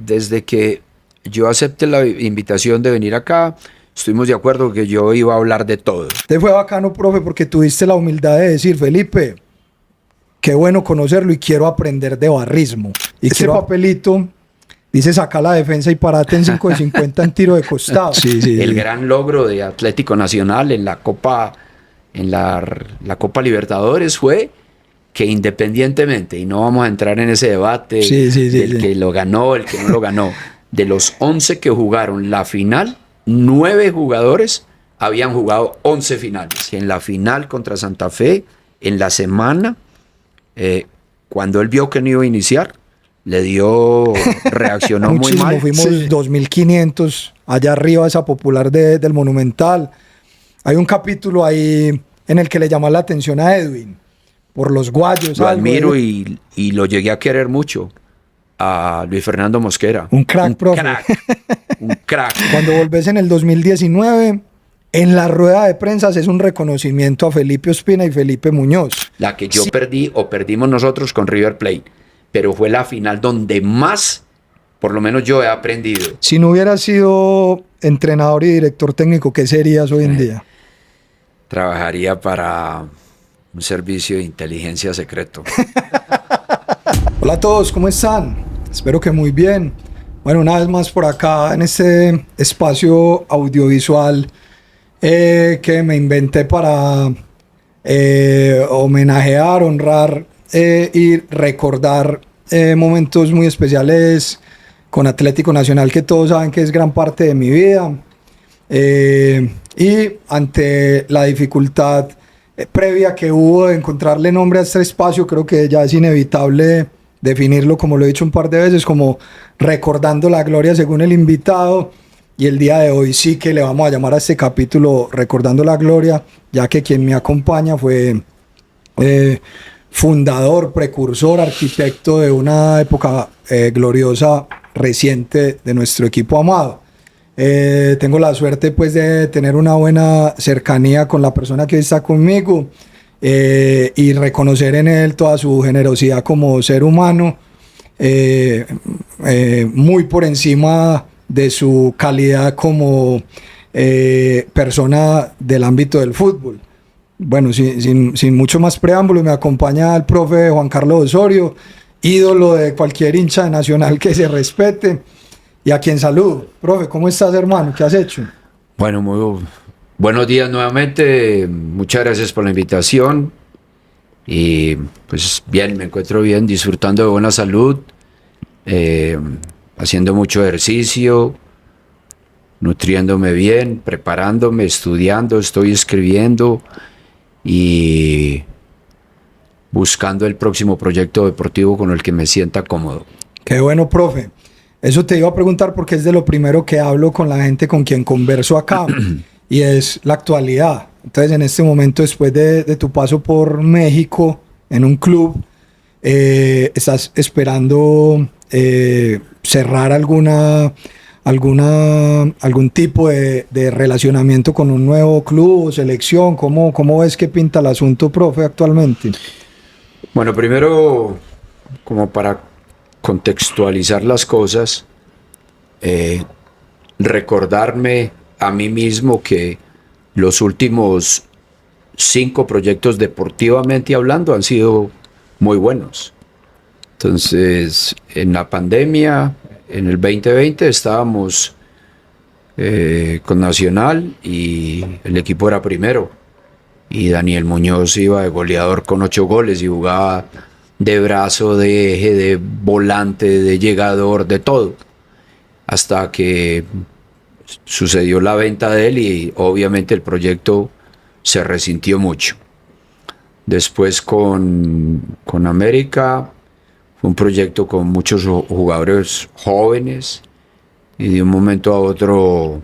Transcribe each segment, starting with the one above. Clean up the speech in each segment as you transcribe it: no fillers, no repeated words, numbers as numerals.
desde que yo acepté la invitación de venir acá, estuvimos de acuerdo que yo iba a hablar de todo. Te fue bacano, profe, porque tuviste la humildad de decir, Felipe, qué bueno conocerlo y quiero aprender de barrismo. Y quiero papelito, dice, saca la defensa y parate en 5 de 50 en tiro de costado. El gran logro de Atlético Nacional en la Copa, la Copa Libertadores fue que independientemente, y no vamos a entrar en ese debate del que lo ganó, el que no lo ganó, de los 11 que jugaron la final, 9 jugadores habían jugado 11 finales. En la final contra Santa Fe, en la semana, cuando él vio que no iba a iniciar, reaccionó muy mal. Fuimos 2.500 allá arriba, esa popular del Monumental. Hay un capítulo ahí en el que le llama la atención a Edwin por los guayos. Lo admiro y lo llegué a querer mucho. A Luis Fernando Mosquera. Un crack, profe. Un crack. Cuando volvés en el 2019, en la rueda de prensa es un reconocimiento a Felipe Ospina y Felipe Muñoz. La que yo perdí o perdimos nosotros con River Plate, pero fue la final donde más, por lo menos yo he aprendido. Si no hubieras sido entrenador y director técnico, ¿qué serías hoy en día? Trabajaría para un servicio de inteligencia secreto. Hola a todos, ¿cómo están? Espero que muy bien. Bueno, una vez más por acá en este espacio audiovisual que me inventé para homenajear, honrar y recordar momentos muy especiales con Atlético Nacional, que todos saben que es gran parte de mi vida. Y ante la dificultad previa que hubo de encontrarle nombre a este espacio, creo que ya es inevitable definirlo, como lo he dicho un par de veces, como recordando la gloria según el invitado. Y el día de hoy sí que le vamos a llamar a este capítulo Recordando la Gloria, ya que quien me acompaña fue fundador, precursor, arquitecto de una época gloriosa reciente de nuestro equipo amado. Tengo la suerte pues de tener una buena cercanía con la persona que está conmigo y reconocer en él toda su generosidad como ser humano, muy por encima de su calidad como persona del ámbito del fútbol. Bueno, sin mucho más preámbulo, me acompaña el profe Juan Carlos Osorio, ídolo de cualquier hincha de Nacional que se respete, y a quien saludo. Profe, ¿cómo estás, hermano? ¿Qué has hecho? Bueno, muy buenos días nuevamente. Muchas gracias por la invitación. Y pues bien, me encuentro bien, disfrutando de buena salud, haciendo mucho ejercicio, nutriéndome bien, preparándome, estudiando, estoy escribiendo y buscando el próximo proyecto deportivo con el que me sienta cómodo. Qué bueno, profe. Eso te iba a preguntar porque es de lo primero que hablo con la gente con quien converso acá y es la actualidad. Entonces, en este momento, después de tu paso por México en un club, ¿estás esperando cerrar algún tipo de relacionamiento con un nuevo club o selección? ¿Cómo ves que pinta el asunto, profe, actualmente? Bueno, primero, como para contextualizar las cosas, recordarme a mí mismo que los últimos 5 proyectos deportivamente hablando han sido muy buenos. Entonces, en la pandemia, en el 2020 estábamos con Nacional y el equipo era primero. Y Daniel Muñoz iba de goleador con 8 goles y jugaba de brazo, de eje, de volante, de llegador, de todo. Hasta que sucedió la venta de él y obviamente el proyecto se resintió mucho. Después con América fue un proyecto con muchos jugadores jóvenes y de un momento a otro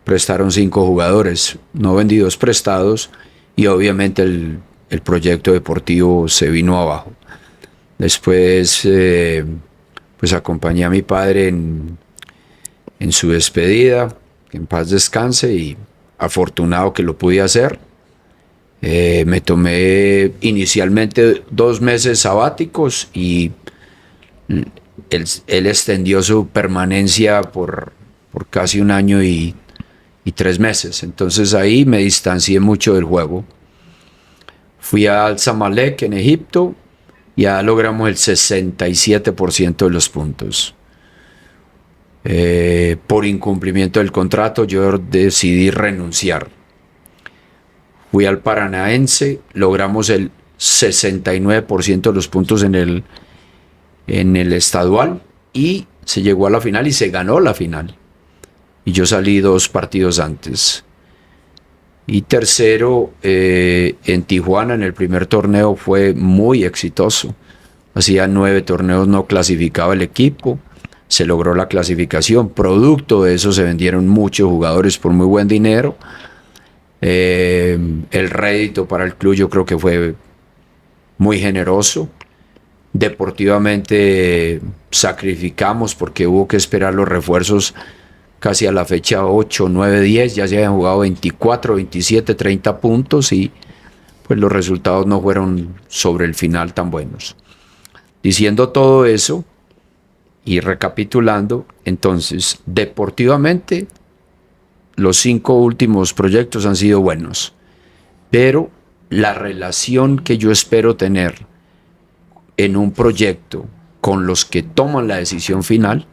prestaron 5 jugadores no vendidos, prestados, y obviamente el proyecto deportivo se vino abajo. Después pues acompañé a mi padre en su despedida, que en paz descanse, y afortunado que lo pude hacer. Me tomé inicialmente 2 meses sabáticos y él extendió su permanencia por casi un año y 3 meses. Entonces ahí me distancié mucho del juego. Fui al Zamalek en Egipto y ya logramos el 67% de los puntos. Por incumplimiento del contrato yo decidí renunciar. Fui al Paranaense, logramos el 69% de los puntos en el estadual y se llegó a la final y se ganó la final. Y yo salí 2 partidos antes. Y tercero, en Tijuana, en el primer torneo fue muy exitoso. Hacía 9 torneos no clasificaba el equipo, se logró la clasificación. Producto de eso se vendieron muchos jugadores por muy buen dinero. El rédito para el club yo creo que fue muy generoso. Deportivamente sacrificamos porque hubo que esperar los refuerzos casi a la fecha 8, 9, 10, ya se habían jugado 24, 27, 30 puntos y pues los resultados no fueron sobre el final tan buenos. Diciendo todo eso y recapitulando, entonces, deportivamente los 5 últimos proyectos han sido buenos, pero la relación que yo espero tener en un proyecto con los que toman la decisión final,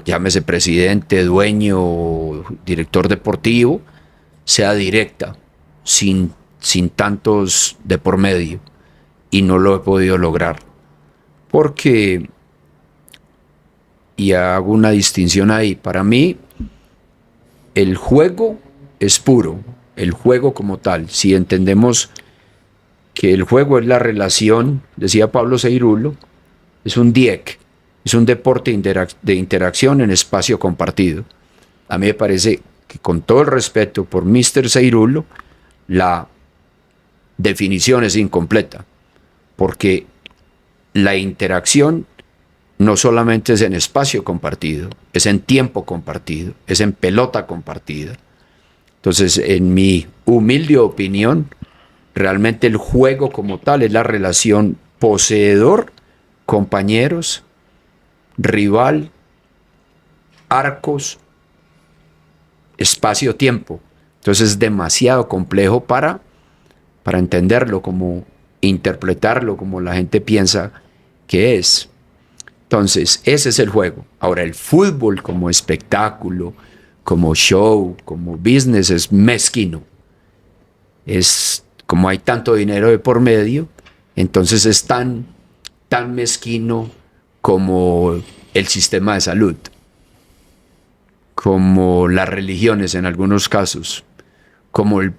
llámese presidente, dueño, director deportivo, sea directa, sin tantos de por medio, y no lo he podido lograr. Porque, y hago una distinción ahí, para mí el juego es puro, el juego como tal, si entendemos que el juego es la relación, decía Pablo Seirulo, es un DIEC, es un deporte de interacción en espacio compartido. A mí me parece que, con todo el respeto por Mr. Seirulo, la definición es incompleta, porque la interacción no solamente es en espacio compartido, es en tiempo compartido, es en pelota compartida. Entonces, en mi humilde opinión, realmente el juego como tal es la relación poseedor, compañeros, rival, arcos, espacio-tiempo. Entonces es demasiado complejo para entenderlo, como interpretarlo como la gente piensa que es. Entonces ese es el juego. Ahora, el fútbol como espectáculo, como show, como business, es mezquino. Es como hay tanto dinero de por medio, entonces es tan mezquino como el sistema de salud, como las religiones en algunos casos, como el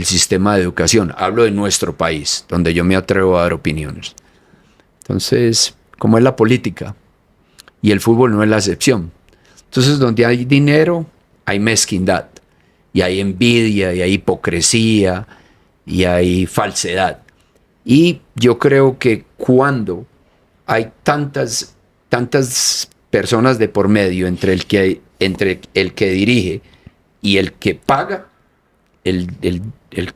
sistema de educación. Hablo de nuestro país, donde yo me atrevo a dar opiniones. Entonces, como es la política, y el fútbol no es la excepción. Entonces, donde hay dinero, hay mezquindad, y hay envidia, y hay hipocresía, y hay falsedad. Y yo creo que cuando hay tantas personas de por medio entre el que dirige y el que paga, el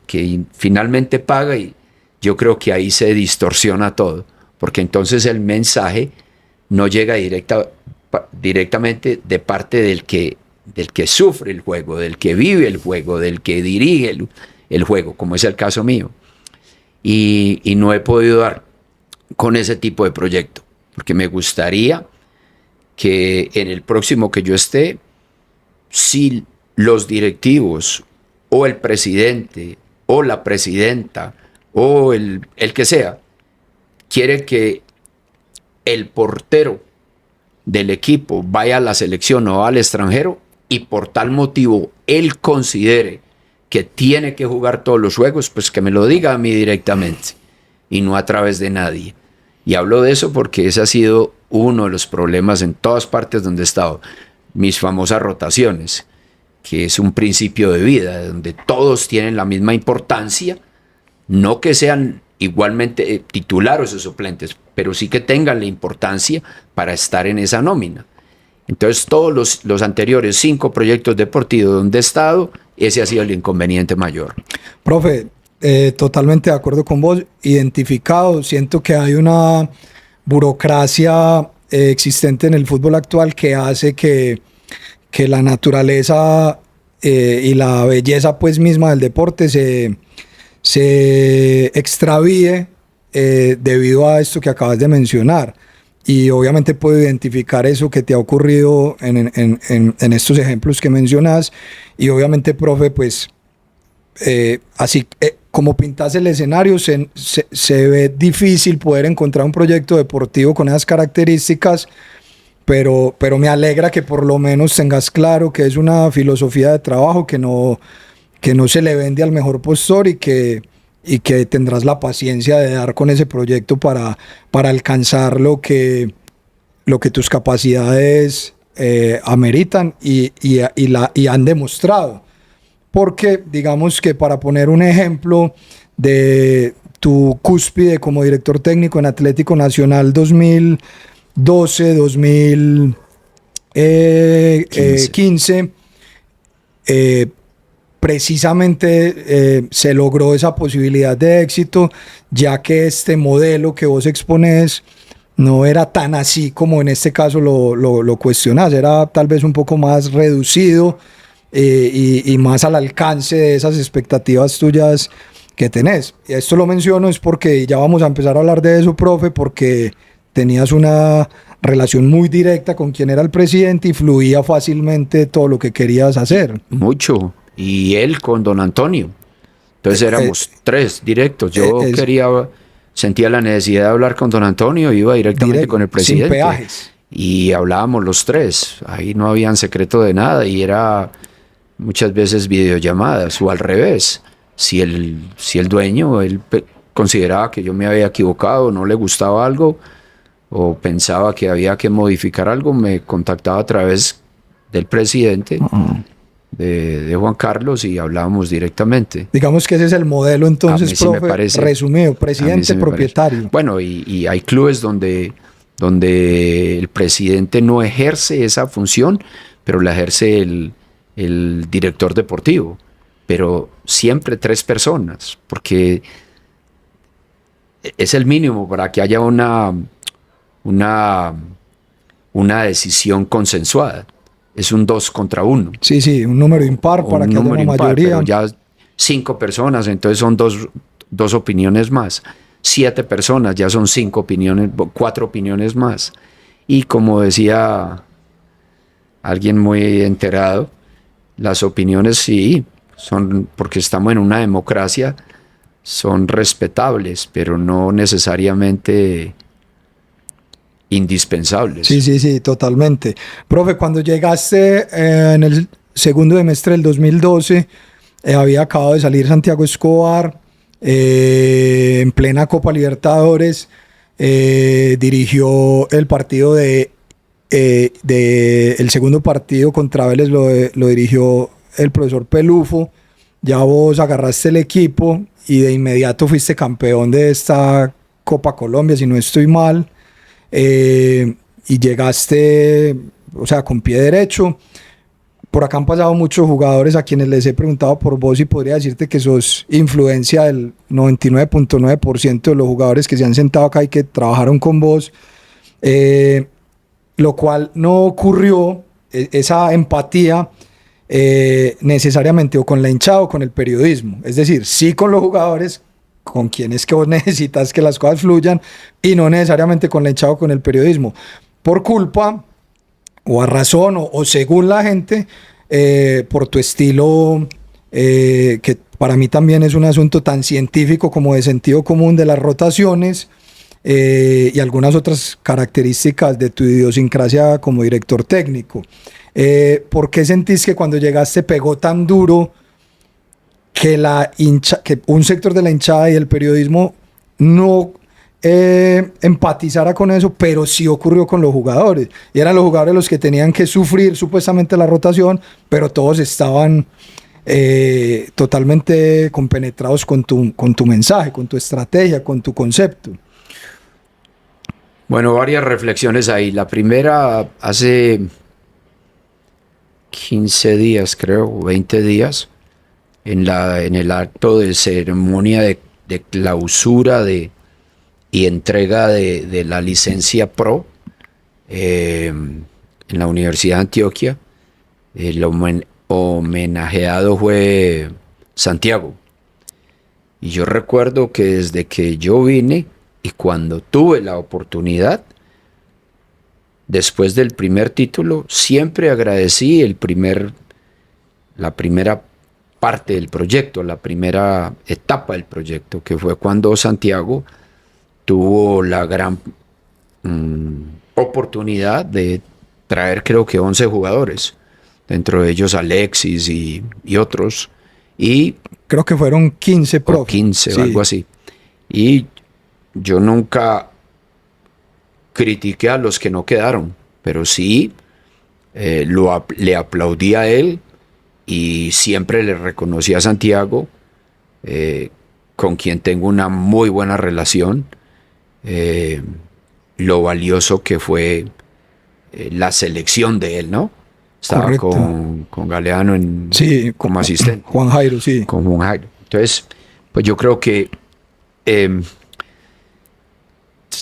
que finalmente paga, y yo creo que ahí se distorsiona todo, porque entonces el mensaje no llega directamente de parte del que sufre el juego, del que vive el juego, del que dirige el juego, como es el caso mío. Y no he podido dar con ese tipo de proyecto, porque me gustaría que en el próximo que yo esté, si los directivos o el presidente o la presidenta o el que sea quiere que el portero del equipo vaya a la selección o al extranjero y por tal motivo él considere que tiene que jugar todos los juegos, pues que me lo diga a mí directamente y no a través de nadie. Y hablo de eso porque ese ha sido uno de los problemas en todas partes donde he estado. Mis famosas rotaciones, que es un principio de vida, donde todos tienen la misma importancia, no que sean igualmente titulares o suplentes, pero sí que tengan la importancia para estar en esa nómina. Entonces todos los anteriores 5 proyectos deportivos donde he estado, ese ha sido el inconveniente mayor. Profe, totalmente de acuerdo con vos, identificado, siento que hay burocracia existente en el fútbol actual que hace que la naturaleza y la belleza pues misma del deporte se extravíe debido a esto que acabas de mencionar. Y obviamente puedo identificar eso que te ha ocurrido en estos ejemplos que mencionas. Y obviamente, profe, pues así como pintas el escenario, se ve difícil poder encontrar un proyecto deportivo con esas características, pero me alegra que por lo menos tengas claro que es una filosofía de trabajo que no se le vende al mejor postor y que tendrás la paciencia de dar con ese proyecto para alcanzar lo que tus capacidades ameritan y han demostrado. Porque digamos que, para poner un ejemplo de tu cúspide como director técnico en Atlético Nacional 2012, 2015, precisamente se logró esa posibilidad de éxito, ya que este modelo que vos exponés no era tan así como en este caso lo cuestionás, era tal vez un poco más reducido y más al alcance de esas expectativas tuyas que tenés. Y esto lo menciono es porque ya vamos a empezar a hablar de eso, profe, porque tenías una relación muy directa con quien era el presidente y fluía fácilmente todo lo que querías hacer. Mucho. Y él con don Antonio. Entonces éramos tres directos. Yo sentía la necesidad de hablar con don Antonio, iba directamente con el presidente. Sin peajes. Y hablábamos los tres. Ahí no había secreto de nada y era muchas veces videollamadas o al revés. Si el dueño, él consideraba que yo me había equivocado, no le gustaba algo o pensaba que había que modificar algo, me contactaba a través del presidente. De Juan Carlos y hablábamos directamente. Digamos que ese es el modelo entonces, sí profe, resumido, presidente, propietario. Bueno, y hay clubes donde el presidente no ejerce esa función, pero la ejerce el director deportivo, pero siempre tres personas, porque es el mínimo para que haya una decisión consensuada. Es un 2 contra 1. Sí, un número impar para que haya una mayoría. Pero ya 5 personas, entonces son dos opiniones más. 7 personas, ya son 5 opiniones, 4 opiniones más. Y como decía alguien muy enterado, las opiniones sí, son, porque estamos en una democracia, son respetables, pero no necesariamente indispensables. Sí, totalmente. Profe, cuando llegaste en el segundo semestre del 2012, había acabado de salir Santiago Escobar, en plena Copa Libertadores, dirigió el partido el segundo partido contra Vélez, lo dirigió el profesor Pelufo. Ya vos agarraste el equipo y de inmediato fuiste campeón de esta Copa Colombia, si no estoy mal. Y llegaste, o sea, con pie derecho. Por acá han pasado muchos jugadores a quienes les he preguntado por vos y podría decirte que sos influencia del 99.9% de los jugadores que se han sentado acá y que trabajaron con vos, lo cual no ocurrió, esa empatía necesariamente o con la hinchada o con el periodismo, es decir, sí con los jugadores, con quienes que vos necesitas que las cosas fluyan, y no necesariamente con la hinchada o con el periodismo, por culpa o a razón o según la gente, por tu estilo, que para mí también es un asunto tan científico como de sentido común, de las rotaciones y algunas otras características de tu idiosincrasia como director técnico. ¿Por qué sentís que cuando llegaste pegó tan duro que un sector de la hinchada y el periodismo no empatizara con eso, pero sí ocurrió con los jugadores? Y eran los jugadores los que tenían que sufrir supuestamente la rotación, pero todos estaban totalmente compenetrados con tu mensaje, con tu estrategia, con tu concepto. Bueno, varias reflexiones ahí. La primera, hace 15 días, creo, 20 días, en el acto de ceremonia de clausura de y entrega de la licencia Pro en la Universidad de Antioquia. El homenajeado fue Santiago. Y yo recuerdo que desde que yo vine y cuando tuve la oportunidad, después del primer título, siempre agradecí la primera parte del proyecto, la primera etapa del proyecto, que fue cuando Santiago tuvo la gran oportunidad de traer, creo que 11 jugadores, dentro de ellos Alexis y otros, y Creo que fueron 15 o profe. 15 Sí. o algo así. Y yo nunca critiqué a los que no quedaron, pero sí le aplaudí a él y siempre le reconocí a Santiago, con quien tengo una muy buena relación, lo valioso que fue la selección de él, ¿no? Estaba Correcto. con Galeano Sí, como asistente. Juan Jairo, sí. Con Juan Jairo. Entonces, pues yo creo que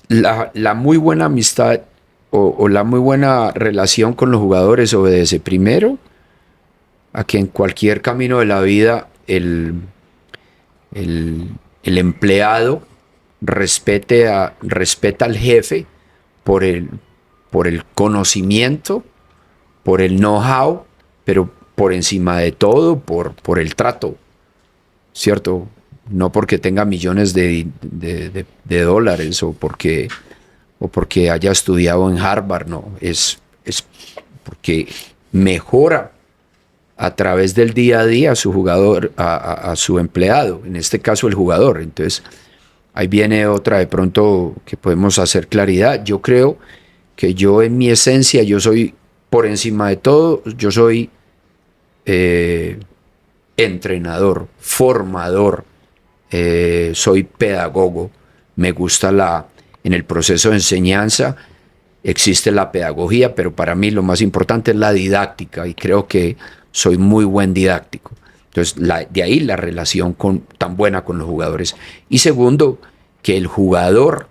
la muy buena amistad o la muy buena relación con los jugadores obedece primero a que en cualquier camino de la vida el empleado respeta al jefe por el conocimiento, por el know-how, pero por encima de todo, por el trato, ¿cierto? No porque tenga millones de dólares o porque haya estudiado en Harvard, no, es porque mejora a través del día a día a su jugador, a su empleado, en este caso el jugador. Entonces, ahí viene otra de pronto que podemos hacer claridad. Yo creo que yo en mi esencia, yo soy por encima de todo, yo soy entrenador, formador, soy pedagogo. Me gusta en el proceso de enseñanza existe la pedagogía, pero para mí lo más importante es la didáctica y creo que soy muy buen didáctico. Entonces, de ahí la relación tan buena con los jugadores. Y segundo, que el jugador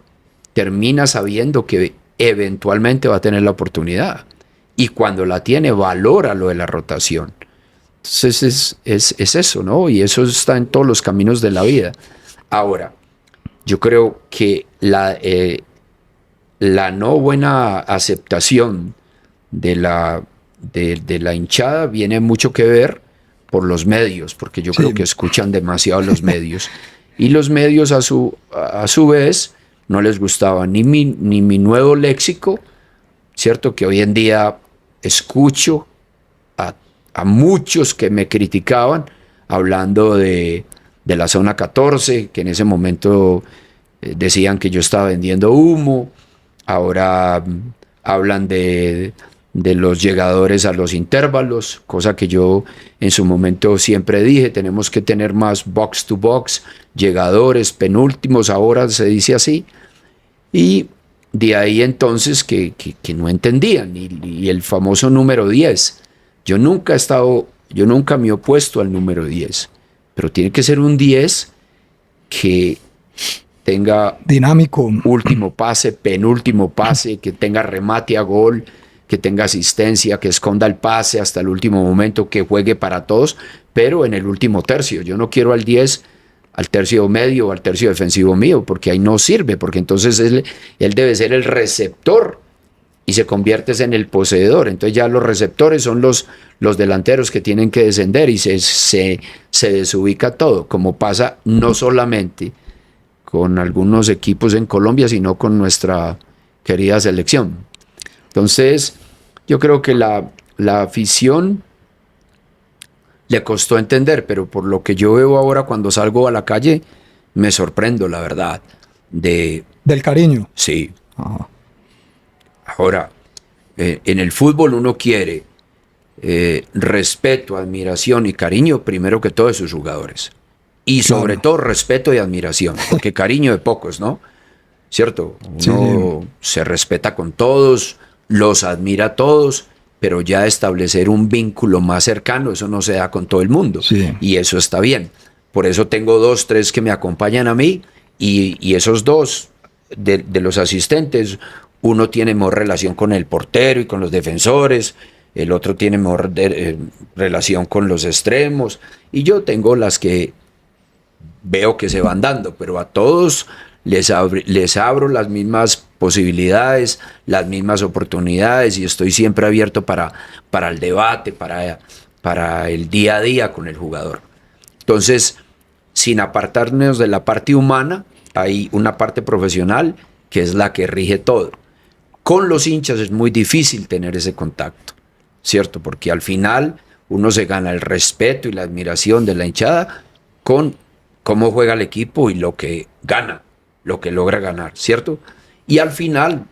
termina sabiendo que eventualmente va a tener la oportunidad. Y cuando la tiene, valora lo de la rotación. Entonces, es eso, ¿no? Y eso está en todos los caminos de la vida. Ahora, yo creo que la no buena aceptación de la hinchada viene mucho que ver por los medios, porque yo creo que escuchan demasiado los medios. Y los medios a su vez no les gustaba ni mi nuevo léxico, ¿cierto? Que hoy en día escucho a muchos que me criticaban hablando de la zona 14, que en ese momento decían que yo estaba vendiendo humo. Ahora hablan de los llegadores a los intervalos, cosa que yo en su momento siempre dije, tenemos que tener más box to box, llegadores, penúltimos, ahora se dice así. Y de ahí entonces que no entendían, y el famoso número 10. Yo nunca me he opuesto al número 10, pero tiene que ser un 10 que tenga dinámico, último pase, penúltimo pase, que tenga remate a gol, que tenga asistencia, que esconda el pase hasta el último momento, que juegue para todos, pero en el último tercio. Yo no quiero al 10 al tercio medio o al tercio defensivo mío, porque ahí no sirve, porque entonces él debe ser el receptor y se convierte en el poseedor. Entonces ya los receptores son los delanteros que tienen que descender y se desubica todo, como pasa no solamente con algunos equipos en Colombia, sino con nuestra querida selección. Entonces, yo creo que la afición le costó entender, pero por lo que yo veo ahora cuando salgo a la calle, me sorprendo, la verdad. Del cariño. Sí. Ajá. Ahora, en el fútbol uno quiere respeto, admiración y cariño, primero que todo de sus jugadores. Y sobre todo respeto y admiración, porque cariño de pocos, ¿no? ¿Cierto? Uno se respeta con todos, los admira a todos, pero ya establecer un vínculo más cercano, eso no se da con todo el mundo. Sí. Y eso está bien. Por eso tengo 2, 3 que me acompañan a mí, y esos 2 de los asistentes, uno tiene mejor relación con el portero y con los defensores, el otro tiene mejor relación con los extremos, y yo tengo las que veo que se van dando, pero a todos les abro las mismas posibilidades, las mismas oportunidades, y estoy siempre abierto para el debate, para el día a día con el jugador. Entonces, sin apartarnos de la parte humana, hay una parte profesional que es la que rige todo. Con los hinchas es muy difícil tener ese contacto, ¿cierto? Porque al final uno se gana el respeto y la admiración de la hinchada con cómo juega el equipo y lo que gana, lo que logra ganar, ¿cierto? Y al final,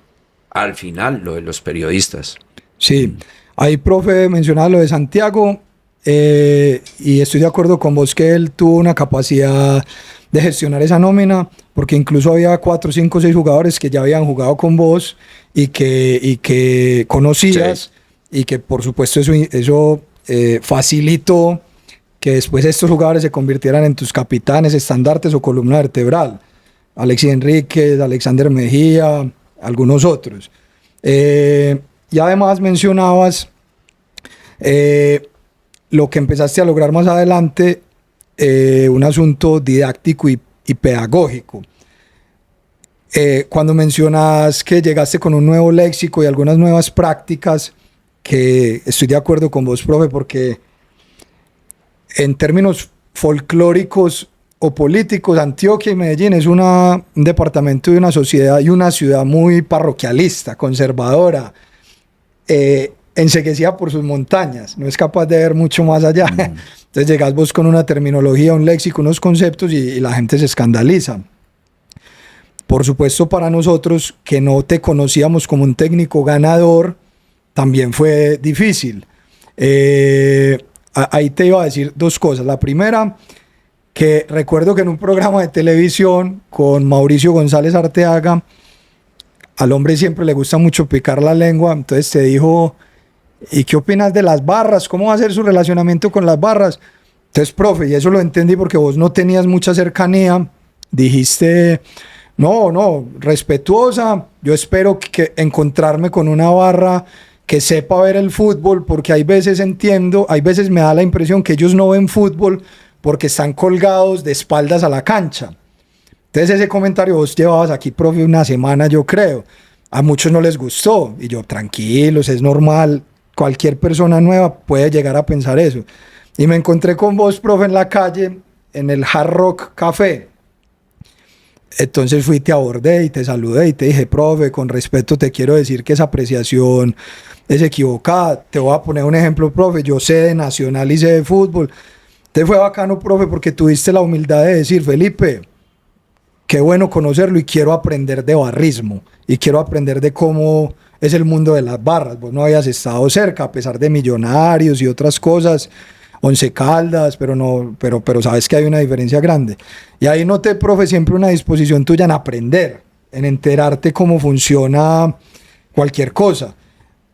lo de los periodistas. Sí, ahí, profe, mencionaba lo de Santiago, y estoy de acuerdo con vos que él tuvo una capacidad de gestionar esa nómina, porque incluso había 4, 5, 6 jugadores que ya habían jugado con vos y que conocías, sí, y que por supuesto eso facilitó que después estos jugadores se convirtieran en tus capitanes, estandartes o columna vertebral. Alexis Enríquez, Alexander Mejía, algunos otros. Y además mencionabas lo que empezaste a lograr más adelante, un asunto didáctico y pedagógico. Cuando mencionas que llegaste con un nuevo léxico y algunas nuevas prácticas, que estoy de acuerdo con vos, profe, porque en términos folclóricos o políticos, Antioquia y Medellín es un departamento de una sociedad y una ciudad muy parroquialista, conservadora, enseguecida por sus montañas, no es capaz de ver mucho más allá. Entonces llegas vos con una terminología, un léxico, unos conceptos y la gente se escandaliza. Por supuesto, para nosotros que no te conocíamos como un técnico ganador, también fue difícil. Ahí te iba a decir 2 cosas. La primera, que recuerdo que en un programa de televisión con Mauricio González Arteaga, al hombre siempre le gusta mucho picar la lengua, entonces te dijo: ¿y qué opinas de las barras? ¿Cómo va a ser su relacionamiento con las barras? Entonces, profe, y eso lo entendí porque vos no tenías mucha cercanía, dijiste: no, respetuosa, yo espero que encontrarme con una barra que sepa ver el fútbol, porque hay veces me da la impresión que ellos no ven fútbol porque están colgados de espaldas a la cancha. Entonces ese comentario vos llevabas aquí, profe, una semana, yo creo. A muchos no les gustó, y yo: tranquilos, es normal, cualquier persona nueva puede llegar a pensar eso. Y me encontré con vos, profe, en la calle, en el Hard Rock Café. Entonces fui, te abordé y te saludé y te dije: profe, con respeto te quiero decir que esa apreciación es equivocada. Te voy a poner un ejemplo, profe, yo sé de Nacional y sé de fútbol. Te fue bacano, profe, porque tuviste la humildad de decir: Felipe, qué bueno conocerlo y quiero aprender de barrismo y quiero aprender de cómo es el mundo de las barras. Vos no habías estado cerca, a pesar de Millonarios y otras cosas, Once Caldas, pero sabes que hay una diferencia grande. Y ahí noté, profe, siempre una disposición tuya en aprender, en enterarte cómo funciona cualquier cosa.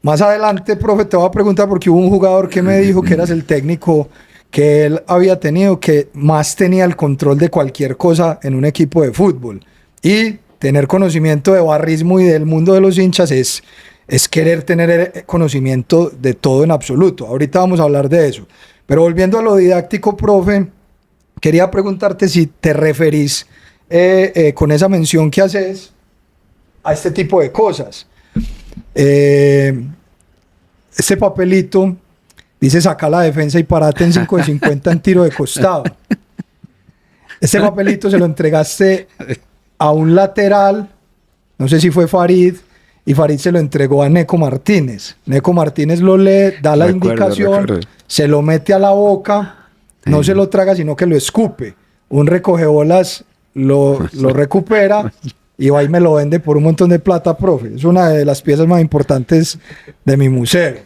Más adelante, profe, te voy a preguntar, porque hubo un jugador que me dijo que eras el técnico que él había tenido, que más tenía el control de cualquier cosa en un equipo de fútbol. Y tener conocimiento de barrismo y del mundo de los hinchas es querer tener conocimiento de todo en absoluto. Ahorita vamos a hablar de eso. Pero volviendo a lo didáctico, profe, quería preguntarte si te referís con esa mención que haces a este tipo de cosas. Este papelito dice: saca la defensa y parate en 5 de 50 en tiro de costado. Este papelito se lo entregaste a un lateral, no sé si fue Farid, y Farid se lo entregó a Neco Martínez. Neco Martínez lo lee, da la indicación, se lo mete a la boca, no se lo traga, sino que lo escupe. Un recogebolas lo recupera y va y me lo vende por un montón de plata, profe. Es una de las piezas más importantes de mi museo.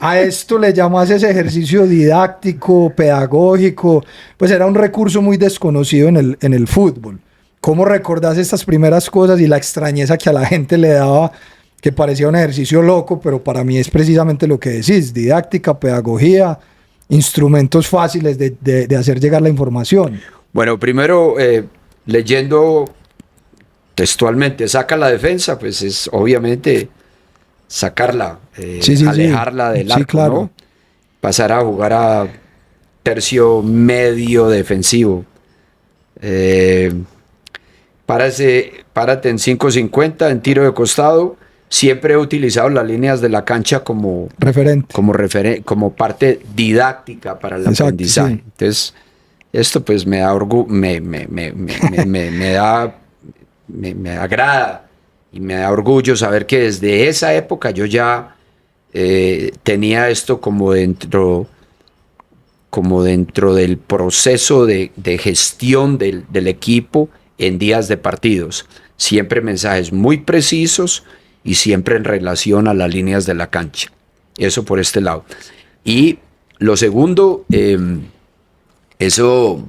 A esto le llamas ese ejercicio didáctico, pedagógico, pues era un recurso muy desconocido en el fútbol. ¿Cómo recordás estas primeras cosas y la extrañeza que a la gente le daba, que parecía un ejercicio loco, pero para mí es precisamente lo que decís: didáctica, pedagogía, instrumentos fáciles de hacer llegar la información? Bueno, primero, leyendo textualmente, saca la defensa, pues es obviamente sacarla, Sí. alejarla del Sí, arco, claro. ¿no? Pasar a jugar a tercio medio defensivo. Eh, párate en 5.50 en tiro de costado. Siempre he utilizado las líneas de la cancha Referente. como parte didáctica para el Exacto, aprendizaje. sí. Entonces, esto pues me da me agrada y me da orgullo saber que desde esa época yo ya tenía esto como dentro del proceso de gestión del equipo en días de partidos. Siempre mensajes muy precisos y siempre en relación a las líneas de la cancha. Eso por este lado. Y lo segundo, eso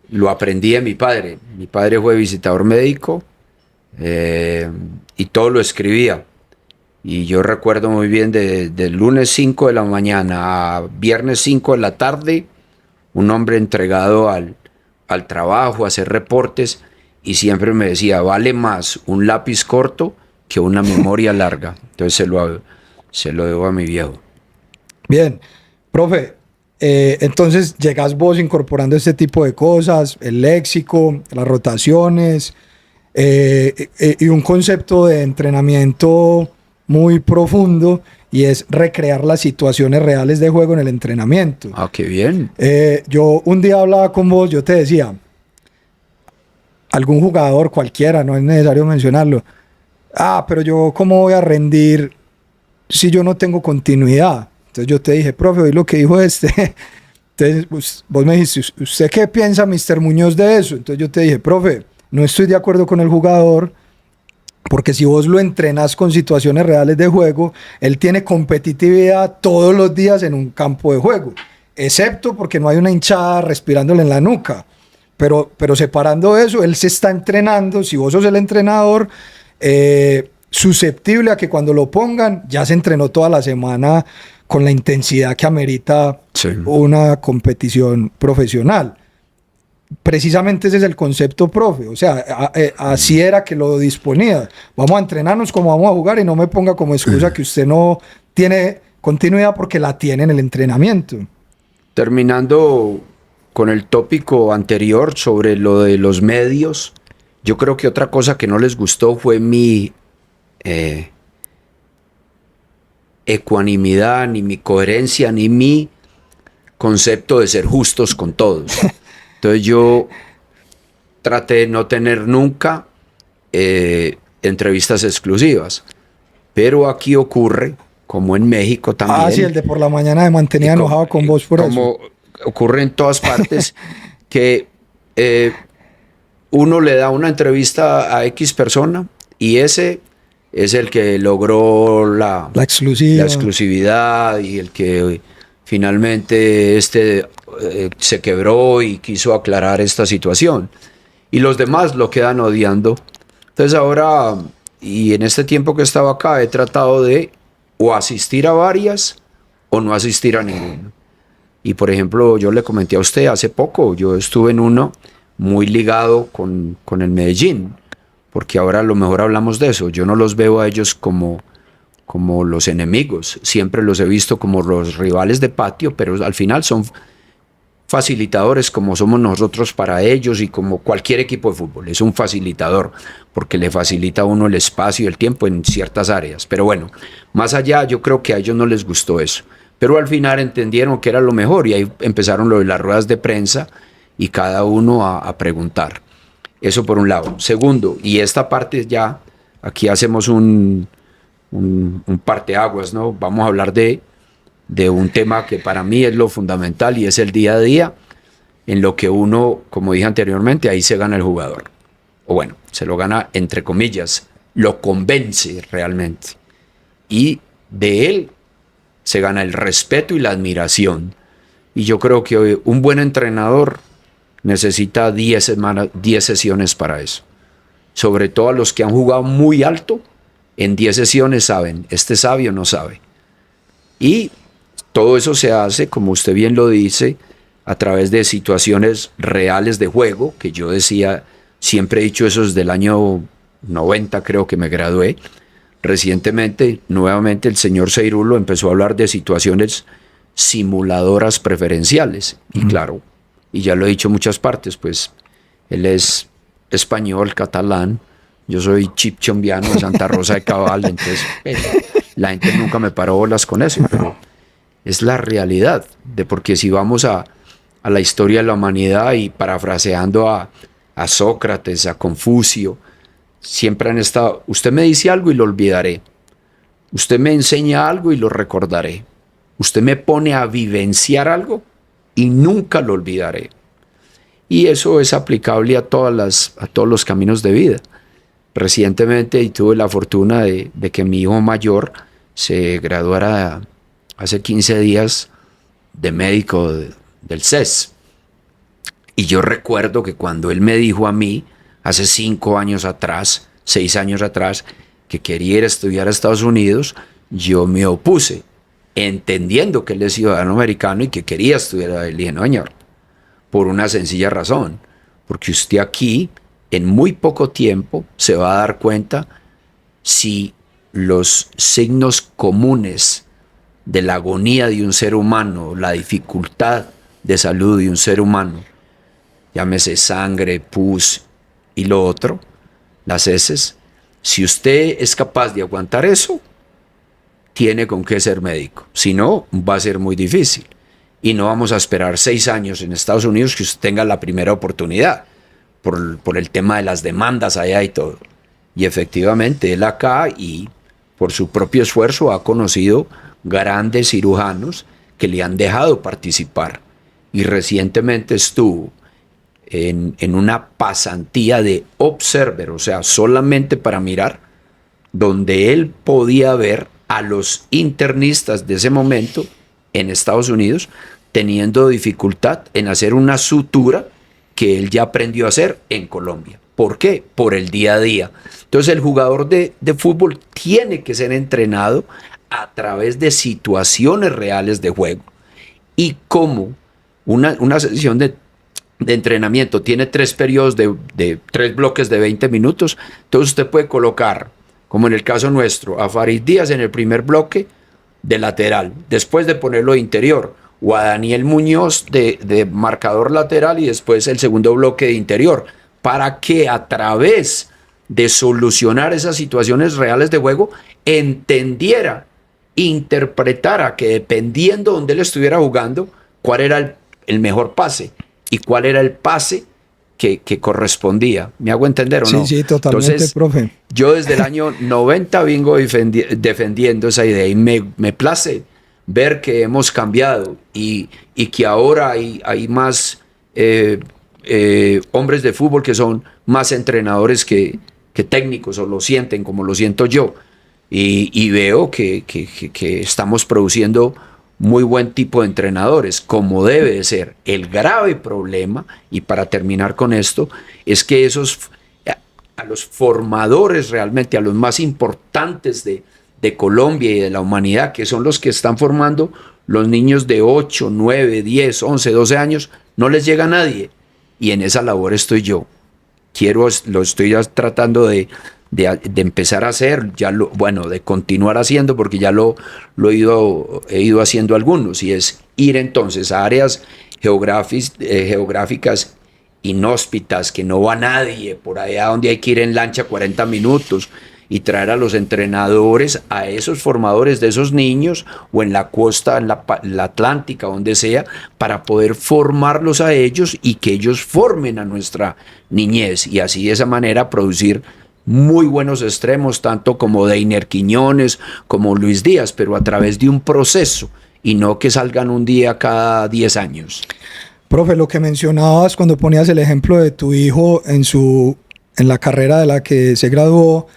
lo aprendí de mi padre. Mi padre fue visitador médico y todo lo escribía. Y yo recuerdo muy bien de lunes 5 de la mañana a viernes 5 de la tarde, un hombre entregado al trabajo, a hacer reportes, y siempre me decía, vale más un lápiz corto que una memoria larga. Entonces se lo debo a mi viejo. Bien, profe, entonces llegas vos incorporando este tipo de cosas, el léxico, las rotaciones, y un concepto de entrenamiento muy profundo, y es recrear las situaciones reales de juego en el entrenamiento. Ah, qué bien. Yo un día hablaba con vos, yo te decía, algún jugador cualquiera, no es necesario mencionarlo, pero yo cómo voy a rendir si yo no tengo continuidad. Entonces yo te dije, profe, oí lo que dijo este. Entonces vos me dijiste, ¿usted qué piensa, Mr. Muñoz, de eso? Entonces yo te dije, profe, no estoy de acuerdo con el jugador, porque si vos lo entrenas con situaciones reales de juego, él tiene competitividad todos los días en un campo de juego, excepto porque no hay una hinchada respirándole en la nuca. Pero separando eso, él se está entrenando. Si vos sos el entrenador, susceptible a que cuando lo pongan, ya se entrenó toda la semana con la intensidad que amerita una competición profesional. Precisamente ese es el concepto, profe. O sea, así era que lo disponía. Vamos a entrenarnos como vamos a jugar, y no me ponga como excusa que usted no tiene continuidad, porque la tiene en el entrenamiento. Terminando con el tópico anterior sobre lo de los medios, yo creo que otra cosa que no les gustó fue mi ecuanimidad, ni mi coherencia, ni mi concepto de ser justos con todos. Entonces yo traté de no tener nunca entrevistas exclusivas, pero aquí ocurre, como en México también. Sí, el de por la mañana me mantenía enojado con vos por como eso. Ocurre en todas partes, que uno le da una entrevista a X persona y ese es el que logró la exclusividad, y el que finalmente se quebró y quiso aclarar esta situación. Y los demás lo quedan odiando. Entonces ahora, y en este tiempo que he estado acá, he tratado de o asistir a varias o no asistir a ninguna. Y por ejemplo, yo le comenté a usted hace poco, yo estuve en uno muy ligado con el Medellín, porque ahora a lo mejor hablamos de eso. Yo no los veo a ellos como los enemigos, siempre los he visto como los rivales de patio, pero al final son facilitadores como somos nosotros para ellos, y como cualquier equipo de fútbol, es un facilitador, porque le facilita a uno el espacio y el tiempo en ciertas áreas. Pero bueno, más allá, yo creo que a ellos no les gustó eso. Pero al final entendieron que era lo mejor, y ahí empezaron lo de las ruedas de prensa y cada uno a preguntar. Eso por un lado. Segundo, y esta parte ya, aquí hacemos un parteaguas, ¿no? Vamos a hablar de un tema que para mí es lo fundamental, y es el día a día, en lo que uno, como dije anteriormente, ahí se gana el jugador. O bueno, se lo gana entre comillas, lo convence realmente. Y de él se gana el respeto y la admiración. Y yo creo que un buen entrenador necesita 10 sesiones para eso. Sobre todo a los que han jugado muy alto, en 10 sesiones saben, este sabio no sabe. Y todo eso se hace, como usted bien lo dice, a través de situaciones reales de juego, que yo decía, siempre he dicho eso desde el año 90, creo que me gradué. Recientemente, nuevamente, el señor Seirulo empezó a hablar de situaciones simuladoras preferenciales. Y claro, y ya lo he dicho en muchas partes, pues él es español, catalán, yo soy chipchombiano de Santa Rosa de Cabal, entonces la gente nunca me paró bolas con eso, pero es la realidad, de porque si vamos a la historia de la humanidad y parafraseando a Sócrates, a Confucio, siempre han estado, usted me dice algo y lo olvidaré, usted me enseña algo y lo recordaré, usted me pone a vivenciar algo y nunca lo olvidaré. Y eso es aplicable a todos los caminos de vida. Recientemente tuve la fortuna de que mi hijo mayor se graduara hace 15 días de médico del CES. Y yo recuerdo que cuando él me dijo a mí, hace 5 años atrás, 6 años atrás, que quería ir a estudiar a Estados Unidos, yo me opuse, entendiendo que él es ciudadano americano y que quería estudiar ahí. Le dije, no, señor, por una sencilla razón, porque usted aquí, en muy poco tiempo, se va a dar cuenta si los signos comunes de la agonía de un ser humano, la dificultad de salud de un ser humano, llámese sangre, pus y lo otro, las heces, si usted es capaz de aguantar eso, tiene con qué ser médico. Si no, va a ser muy difícil. Y no vamos a esperar 6 años en Estados Unidos que usted tenga la primera oportunidad por el tema de las demandas allá y todo. Y efectivamente, él acá y por su propio esfuerzo ha conocido grandes cirujanos que le han dejado participar. Y recientemente estuvo en una pasantía de observer, o sea, solamente para mirar, donde él podía ver a los internistas de ese momento en Estados Unidos teniendo dificultad en hacer una sutura que él ya aprendió a hacer en Colombia. ¿Por qué? Por el día a día. Entonces el jugador de fútbol tiene que ser entrenado a través de situaciones reales de juego. Y como una sesión de entrenamiento tiene 3 periodos de 3 bloques de 20 minutos, entonces usted puede colocar, como en el caso nuestro, a Farid Díaz en el primer bloque de lateral, después de ponerlo de interior, o a Daniel Muñoz de marcador lateral y después el segundo bloque de interior, para que a través de solucionar esas situaciones reales de juego, entendiera, interpretara que dependiendo de donde él estuviera jugando, cuál era el mejor pase y cuál era el pase que correspondía. ¿Me hago entender o no? Sí, totalmente. Entonces, profe. Yo desde el año 90 vengo defendiendo esa idea y me place ver que hemos cambiado y que ahora hay más hombres de fútbol que son más entrenadores que técnicos, o lo sienten como lo siento yo. Y veo que estamos produciendo muy buen tipo de entrenadores, como debe de ser. El grave problema, y para terminar con esto, es que a los formadores realmente, a los más importantes de Colombia y de la humanidad, que son los que están formando los niños de 8, 9, 10, 11, 12 años, no les llega a nadie. Y en esa labor estoy yo. Lo estoy tratando de empezar a hacer, de continuar haciendo, porque ya he ido haciendo algunos, y es ir entonces a áreas geográficas inhóspitas, que no va nadie, por allá donde hay que ir en lancha 40 minutos, y traer a los entrenadores, a esos formadores de esos niños, o en la costa, en la Atlántica, donde sea, para poder formarlos a ellos y que ellos formen a nuestra niñez, y así de esa manera producir muy buenos extremos, tanto como Deiner Quiñones, como Luis Díaz, pero a través de un proceso, y no que salgan un día cada 10 años. Profe, lo que mencionabas cuando ponías el ejemplo de tu hijo en la carrera de la que se graduó,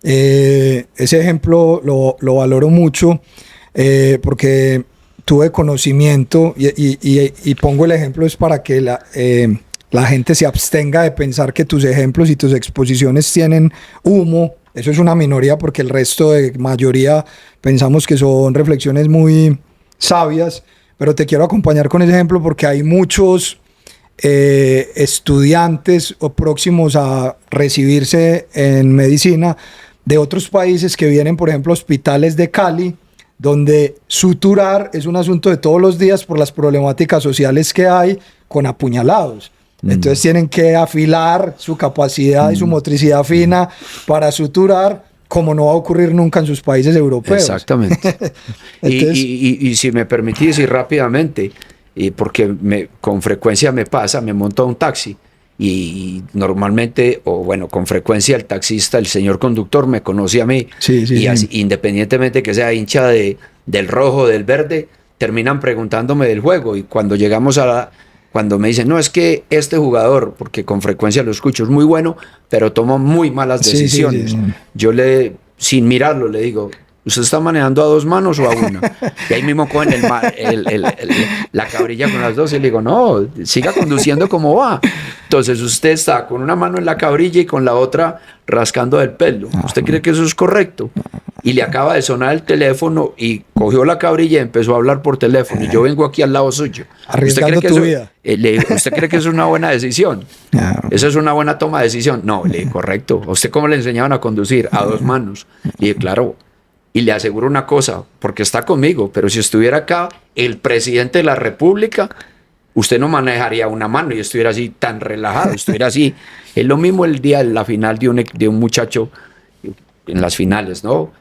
ese ejemplo lo valoro mucho, porque tuve conocimiento y pongo el ejemplo es para que la gente se abstenga de pensar que tus ejemplos y tus exposiciones tienen humo. Eso es una minoría, porque el resto de mayoría pensamos que son reflexiones muy sabias, pero te quiero acompañar con ese ejemplo porque hay muchos estudiantes o próximos a recibirse en medicina de otros países que vienen, por ejemplo, a hospitales de Cali, donde suturar es un asunto de todos los días por las problemáticas sociales que hay con apuñalados. Entonces tienen que afilar su capacidad y su motricidad fina para suturar, como no va a ocurrir nunca en sus países europeos. Exactamente. Entonces, y si me permitís ir rápidamente, porque con frecuencia me pasa, me monto a un taxi y normalmente, o bueno, con frecuencia el taxista, el señor conductor me conoce a mí, y así, independientemente que sea hincha del rojo, del verde, terminan preguntándome del juego, y cuando llegamos cuando me dicen, no, es que este jugador, porque con frecuencia lo escucho, es muy bueno, pero toma muy malas decisiones. Yo sin mirarlo, le digo, ¿usted está manejando a 2 manos o a una? Y ahí mismo cogen la cabrilla con las dos y le digo, no, siga conduciendo como va. Entonces usted está con una mano en la cabrilla y con la otra rascando el pelo. ¿Usted cree que eso es correcto? Y le acaba de sonar el teléfono y cogió la cabrilla y empezó a hablar por teléfono. Y yo vengo aquí al lado suyo. Arriesgando tu vida. ¿Usted cree que eso es una buena decisión? ¿Eso es una buena toma de decisión? No, le digo, correcto. ¿A usted cómo le enseñaban a conducir? A 2 manos. Y claro. Y le aseguro una cosa, porque está conmigo, pero si estuviera acá el presidente de la República, usted no manejaría una mano y estuviera así tan relajado, estuviera así. Es lo mismo el día de la final de un muchacho en las finales, ¿no?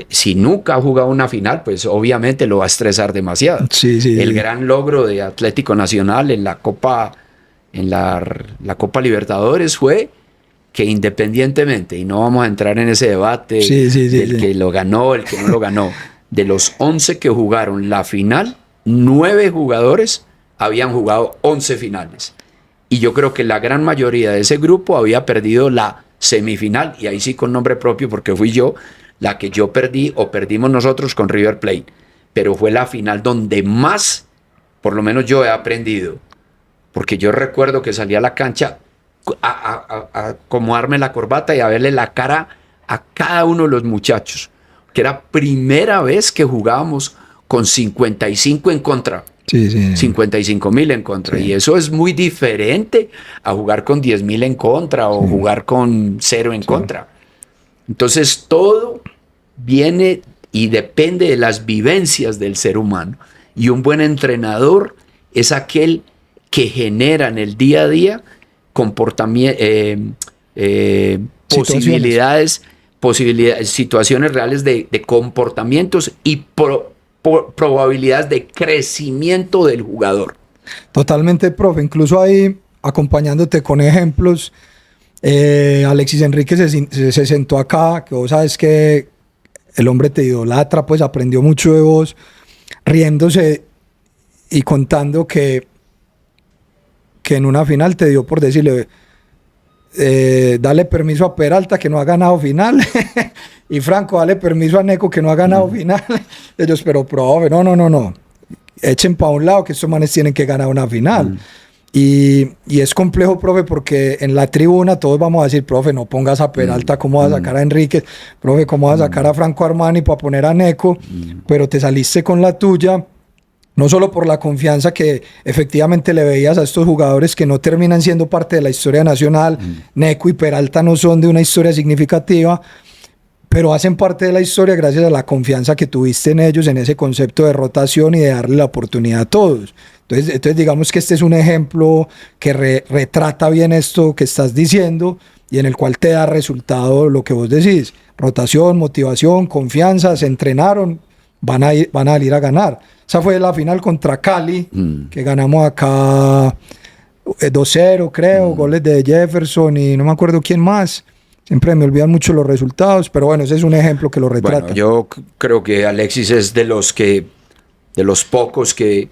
Si nunca ha jugado una final, pues obviamente lo va a estresar demasiado. El gran logro de Atlético Nacional en la Copa Libertadores fue que independientemente, y no vamos a entrar en ese debate del que lo ganó, el que no lo ganó, de los 11 que jugaron la final, 9 jugadores habían jugado 11 finales. Y yo creo que la gran mayoría de ese grupo había perdido la semifinal, y ahí sí con nombre propio, porque fui yo, la que yo perdí o perdimos nosotros con River Plate. Pero fue la final donde más, por lo menos yo he aprendido, porque yo recuerdo que salí a la cancha a acomodarme la corbata y a verle la cara a cada uno de los muchachos, que era primera vez que jugábamos con 55 en contra. 55,000 en contra. Y eso es muy diferente a jugar con 10,000 en contra o jugar con 0 en contra. Entonces todo viene y depende de las vivencias del ser humano. Y un buen entrenador es aquel que genera en el día a día situaciones reales de comportamientos y probabilidades de crecimiento del jugador. Totalmente, profe. Incluso ahí, acompañándote con ejemplos, Alexis Enrique se sentó acá, que vos sabes que el hombre te idolatra, pues aprendió mucho de vos, riéndose y contando que en una final te dio por decirle, dale permiso a Peralta que no ha ganado final y Franco, dale permiso a Neco que no ha ganado final. Ellos, pero profe, no, echen para un lado que estos manes tienen que ganar una final. Y es complejo, profe, porque en la tribuna todos vamos a decir, profe, no pongas a Peralta, ¿cómo vas a sacar a Enrique? Profe, ¿cómo vas a sacar a Franco Armani para poner a Neco? Pero te saliste con la tuya, no solo por la confianza que efectivamente le veías a estos jugadores que no terminan siendo parte de la historia nacional. Neco y Peralta no son de una historia significativa, pero hacen parte de la historia gracias a la confianza que tuviste en ellos, en ese concepto de rotación y de darle la oportunidad a todos. Entonces digamos que este es un ejemplo que retrata bien esto que estás diciendo y en el cual te da resultado lo que vos decís. Rotación, motivación, confianza, se entrenaron, van a salir a ganar. Esa fue la final contra Cali, que ganamos acá 2-0, creo, goles de Jefferson y no me acuerdo quién más. Siempre me olvidan mucho los resultados, pero bueno, ese es un ejemplo que lo retrata. Bueno, yo creo que Alexis es de los pocos que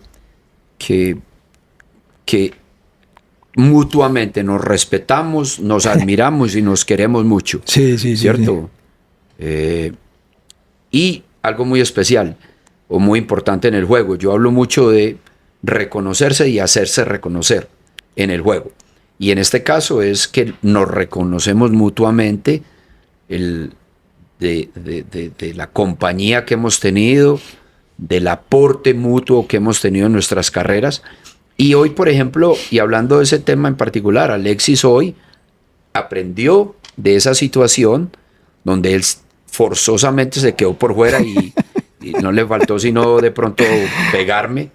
mutuamente nos respetamos, nos admiramos y nos queremos mucho. Sí, ¿cierto? Sí. Y algo muy especial o muy importante en el juego. Yo hablo mucho de reconocerse y hacerse reconocer en el juego. Y en este caso es que nos reconocemos mutuamente de la compañía que hemos tenido, del aporte mutuo que hemos tenido en nuestras carreras. Y hoy, por ejemplo, y hablando de ese tema en particular, Alexis hoy aprendió de esa situación donde él forzosamente se quedó por fuera y no le faltó sino de pronto pegarme.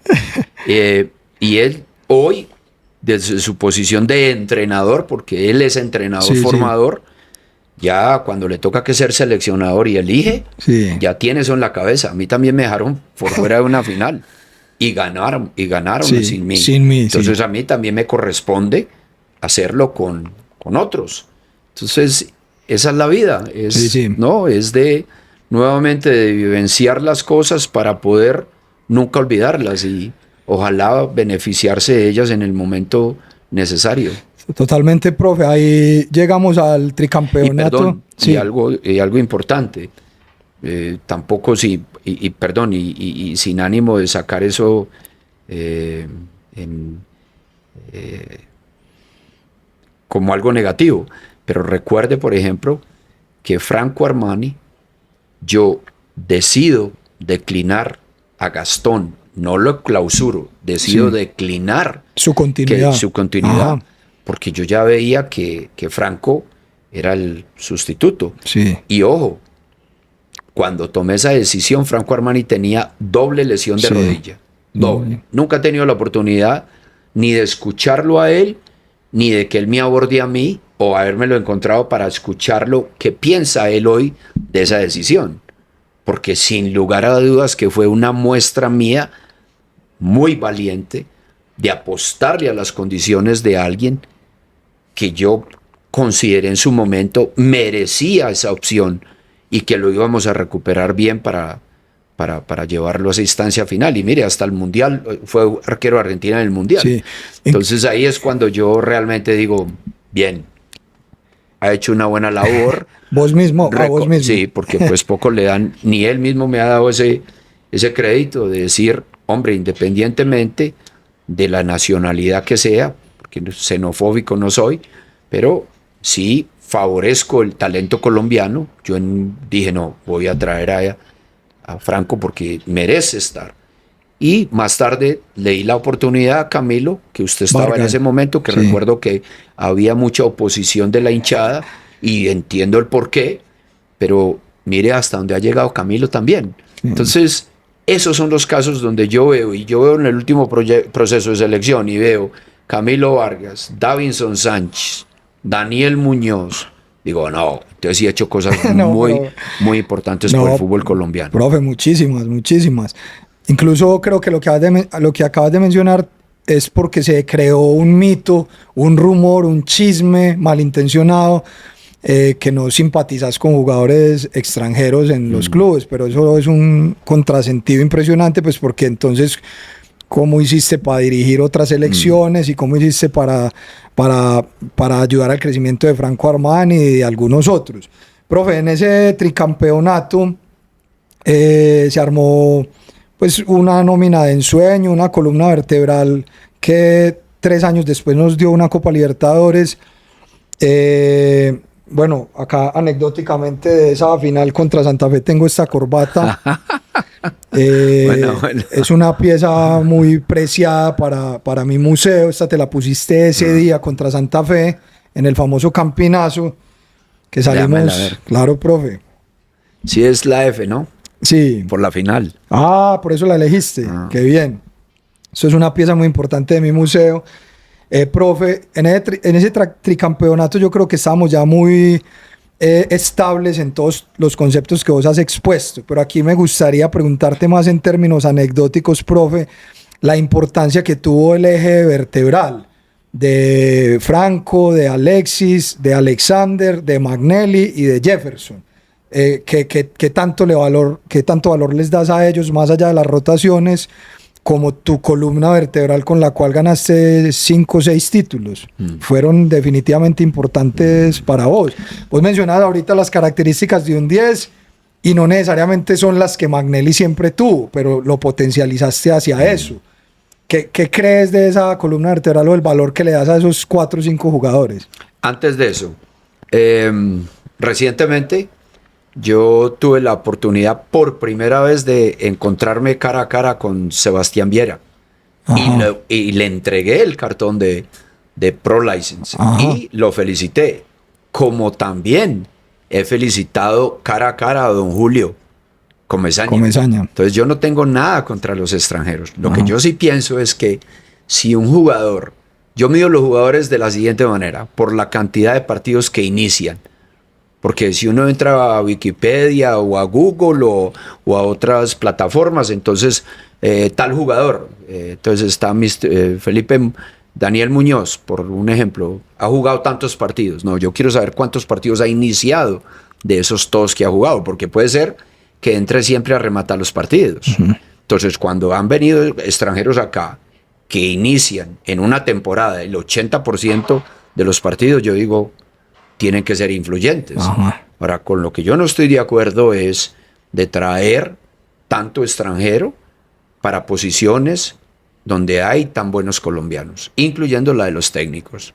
Y él hoy, desde su posición de entrenador, porque él es entrenador formador, ya cuando le toca que ser seleccionador y elige, ya tiene eso en la cabeza. A mí también me dejaron por fuera de una final y ganaron sin mí. Entonces a mí también me corresponde hacerlo con otros. Entonces esa es la vida, ¿no? Es de nuevamente de vivenciar las cosas para poder nunca olvidarlas y ojalá beneficiarse de ellas en el momento necesario. Totalmente, profe. Ahí llegamos al tricampeonato. Y algo importante. Tampoco y sin ánimo de sacar eso como algo negativo. Pero recuerde, por ejemplo, que Franco Armani, yo decido declinar a Gastón, no lo clausuro, decido declinar su continuidad. Porque yo ya veía que Franco era el sustituto. Y ojo, cuando tomé esa decisión, Franco Armani tenía doble lesión de rodilla. Doble. Nunca he tenido la oportunidad ni de escucharlo a él, ni de que él me aborde a mí, o habérmelo encontrado para escucharlo, qué piensa él hoy de esa decisión. Porque sin lugar a dudas que fue una muestra mía muy valiente de apostarle a las condiciones de alguien que yo consideré en su momento merecía esa opción y que lo íbamos a recuperar bien para llevarlo a esa instancia final. Y mire, hasta el Mundial, fue arquero argentino en el Mundial. Entonces ahí es cuando yo realmente digo, bien, ha hecho una buena labor. Vos mismo. Sí, porque pues poco le dan, ni él mismo me ha dado ese crédito de decir, hombre, independientemente de la nacionalidad que sea, porque xenofóbico no soy, pero sí favorezco el talento colombiano. Yo dije, no, voy a traer a Franco porque merece estar. Y más tarde leí la oportunidad a Camilo, que usted estaba en ese momento, que recuerdo que había mucha oposición de la hinchada y entiendo el porqué, pero mire hasta dónde ha llegado Camilo también. Entonces, esos son los casos donde yo veo en el último proceso de selección y veo Camilo Vargas, Davinson Sánchez, Daniel Muñoz. Digo, no, entonces sí he hecho cosas muy importantes por el fútbol colombiano. Profe, muchísimas. Incluso creo que lo que acabas de mencionar es porque se creó un mito, un rumor, un chisme malintencionado, que no simpatizas con jugadores extranjeros en los clubes, pero eso es un contrasentido impresionante, pues porque entonces, ¿cómo hiciste para dirigir otras selecciones y cómo hiciste para ayudar al crecimiento de Franco Armani y de algunos otros? Profe, en ese tricampeonato se armó pues una nómina de ensueño, una columna vertebral que 3 años después nos dio una Copa Libertadores. Bueno, acá anecdóticamente de esa final contra Santa Fe tengo esta corbata. Bueno. Es una pieza muy preciada para mi museo. Esta te la pusiste ese día contra Santa Fe en el famoso Campinazo que salimos. Claro, profe. Sí, es la F, ¿no? Sí. Por la final. Ah, por eso la elegiste. Qué bien. Eso es una pieza muy importante de mi museo. Profe, en ese tricampeonato yo creo que estábamos ya muy estables en todos los conceptos que vos has expuesto, pero aquí me gustaría preguntarte más en términos anecdóticos, profe, la importancia que tuvo el eje vertebral de Franco, de Alexis, de Alexander, de Magnelli y de Jefferson. ¿Qué tanto valor les das a ellos más allá de las rotaciones, como tu columna vertebral con la cual ganaste 5 o 6 títulos? Fueron definitivamente importantes para vos. Vos mencionabas ahorita las características de un 10 y no necesariamente son las que Magnelli siempre tuvo, pero lo potencializaste hacia eso. ¿Qué crees de esa columna vertebral o el valor que le das a esos 4 o 5 jugadores? Antes de eso, recientemente yo tuve la oportunidad por primera vez de encontrarme cara a cara con Sebastián Viera y le entregué el cartón de Pro License y lo felicité, como también he felicitado cara a cara a don Julio Comesaña. Entonces yo no tengo nada contra los extranjeros. Lo que yo sí pienso es que si un jugador, yo mido los jugadores de la siguiente manera, por la cantidad de partidos que inician. Porque si uno entra a Wikipedia o a Google o a otras plataformas, entonces tal jugador, entonces está Felipe Daniel Muñoz, por un ejemplo, ha jugado tantos partidos. No, yo quiero saber cuántos partidos ha iniciado de esos todos que ha jugado, porque puede ser que entre siempre a rematar los partidos. Entonces, cuando han venido extranjeros acá que inician en una temporada el 80% de los partidos, yo digo, tienen que ser influyentes. Ahora, con lo que yo no estoy de acuerdo es de traer tanto extranjero para posiciones donde hay tan buenos colombianos, incluyendo la de los técnicos,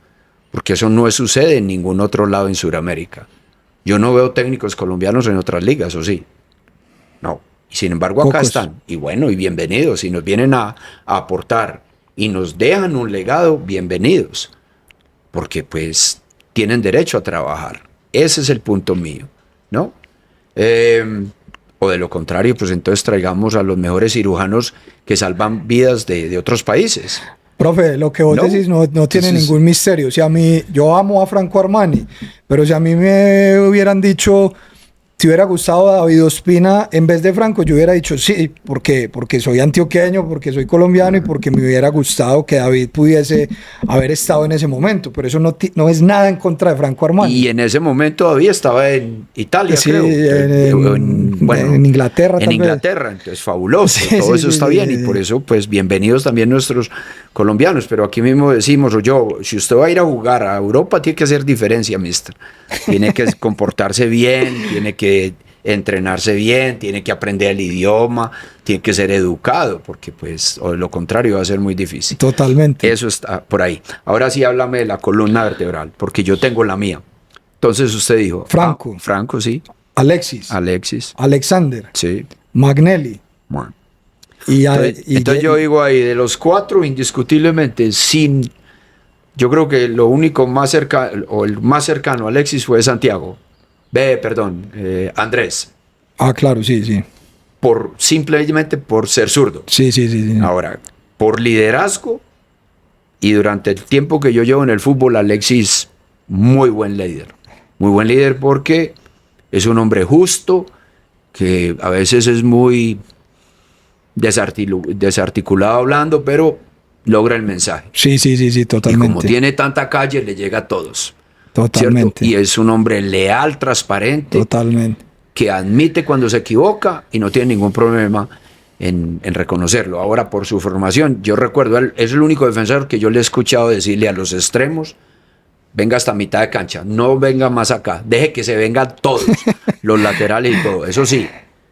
porque eso no sucede en ningún otro lado en Sudamérica. Yo no veo técnicos colombianos en otras ligas, ¿o sí? No. Y sin embargo acá están. Y bueno, y bienvenidos. Si nos vienen a aportar y nos dejan un legado, bienvenidos. Porque pues tienen derecho a trabajar. Ese es el punto mío, ¿no? O de lo contrario, pues entonces traigamos a los mejores cirujanos que salvan vidas de otros países. Profe, lo que vos decís no tiene ningún misterio. Si a mí, yo amo a Franco Armani, pero si a mí me hubieran dicho, si hubiera gustado a David Ospina en vez de Franco, yo hubiera dicho sí, porque soy antioqueño, porque soy colombiano y porque me hubiera gustado que David pudiese haber estado en ese momento. Pero eso no es nada en contra de Franco Armani. Y en ese momento todavía estaba en Italia, sí, creo. En Inglaterra. En Inglaterra, entonces fabuloso, sí, todo eso está bien. Y por eso, pues, bienvenidos también nuestros colombianos. Pero aquí mismo decimos, si usted va a ir a jugar a Europa, tiene que hacer diferencia, mister. Tiene que comportarse bien, tiene que entrenarse bien, tiene que aprender el idioma, tiene que ser educado, porque pues o de lo contrario va a ser muy difícil. Totalmente. Eso está por ahí. Ahora sí háblame de la columna vertebral, porque yo tengo la mía. Entonces usted dijo... Franco. Franco, sí. Alexis. Alexander. Sí. Magnelli. Bueno. Entonces yo digo ahí, de los cuatro, indiscutiblemente, yo creo que lo único más cercano, o el más cercano a Alexis fue Santiago. Andrés. Claro, sí. Simplemente por ser zurdo. Sí. Ahora, por liderazgo, y durante el tiempo que yo llevo en el fútbol, Alexis, muy buen líder. Muy buen líder porque es un hombre justo, que a veces es muy desarticulado hablando, pero logra el mensaje. Sí, totalmente. Y como tiene tanta calle, le llega a todos. Totalmente. ¿Cierto? Y es un hombre leal, transparente. Totalmente. Que admite cuando se equivoca y no tiene ningún problema en reconocerlo. Ahora, por su formación, yo recuerdo, él es el único defensor que yo le he escuchado decirle a los extremos, venga hasta mitad de cancha, no venga más acá, deje que se vengan todos, los laterales y todo. Eso sí,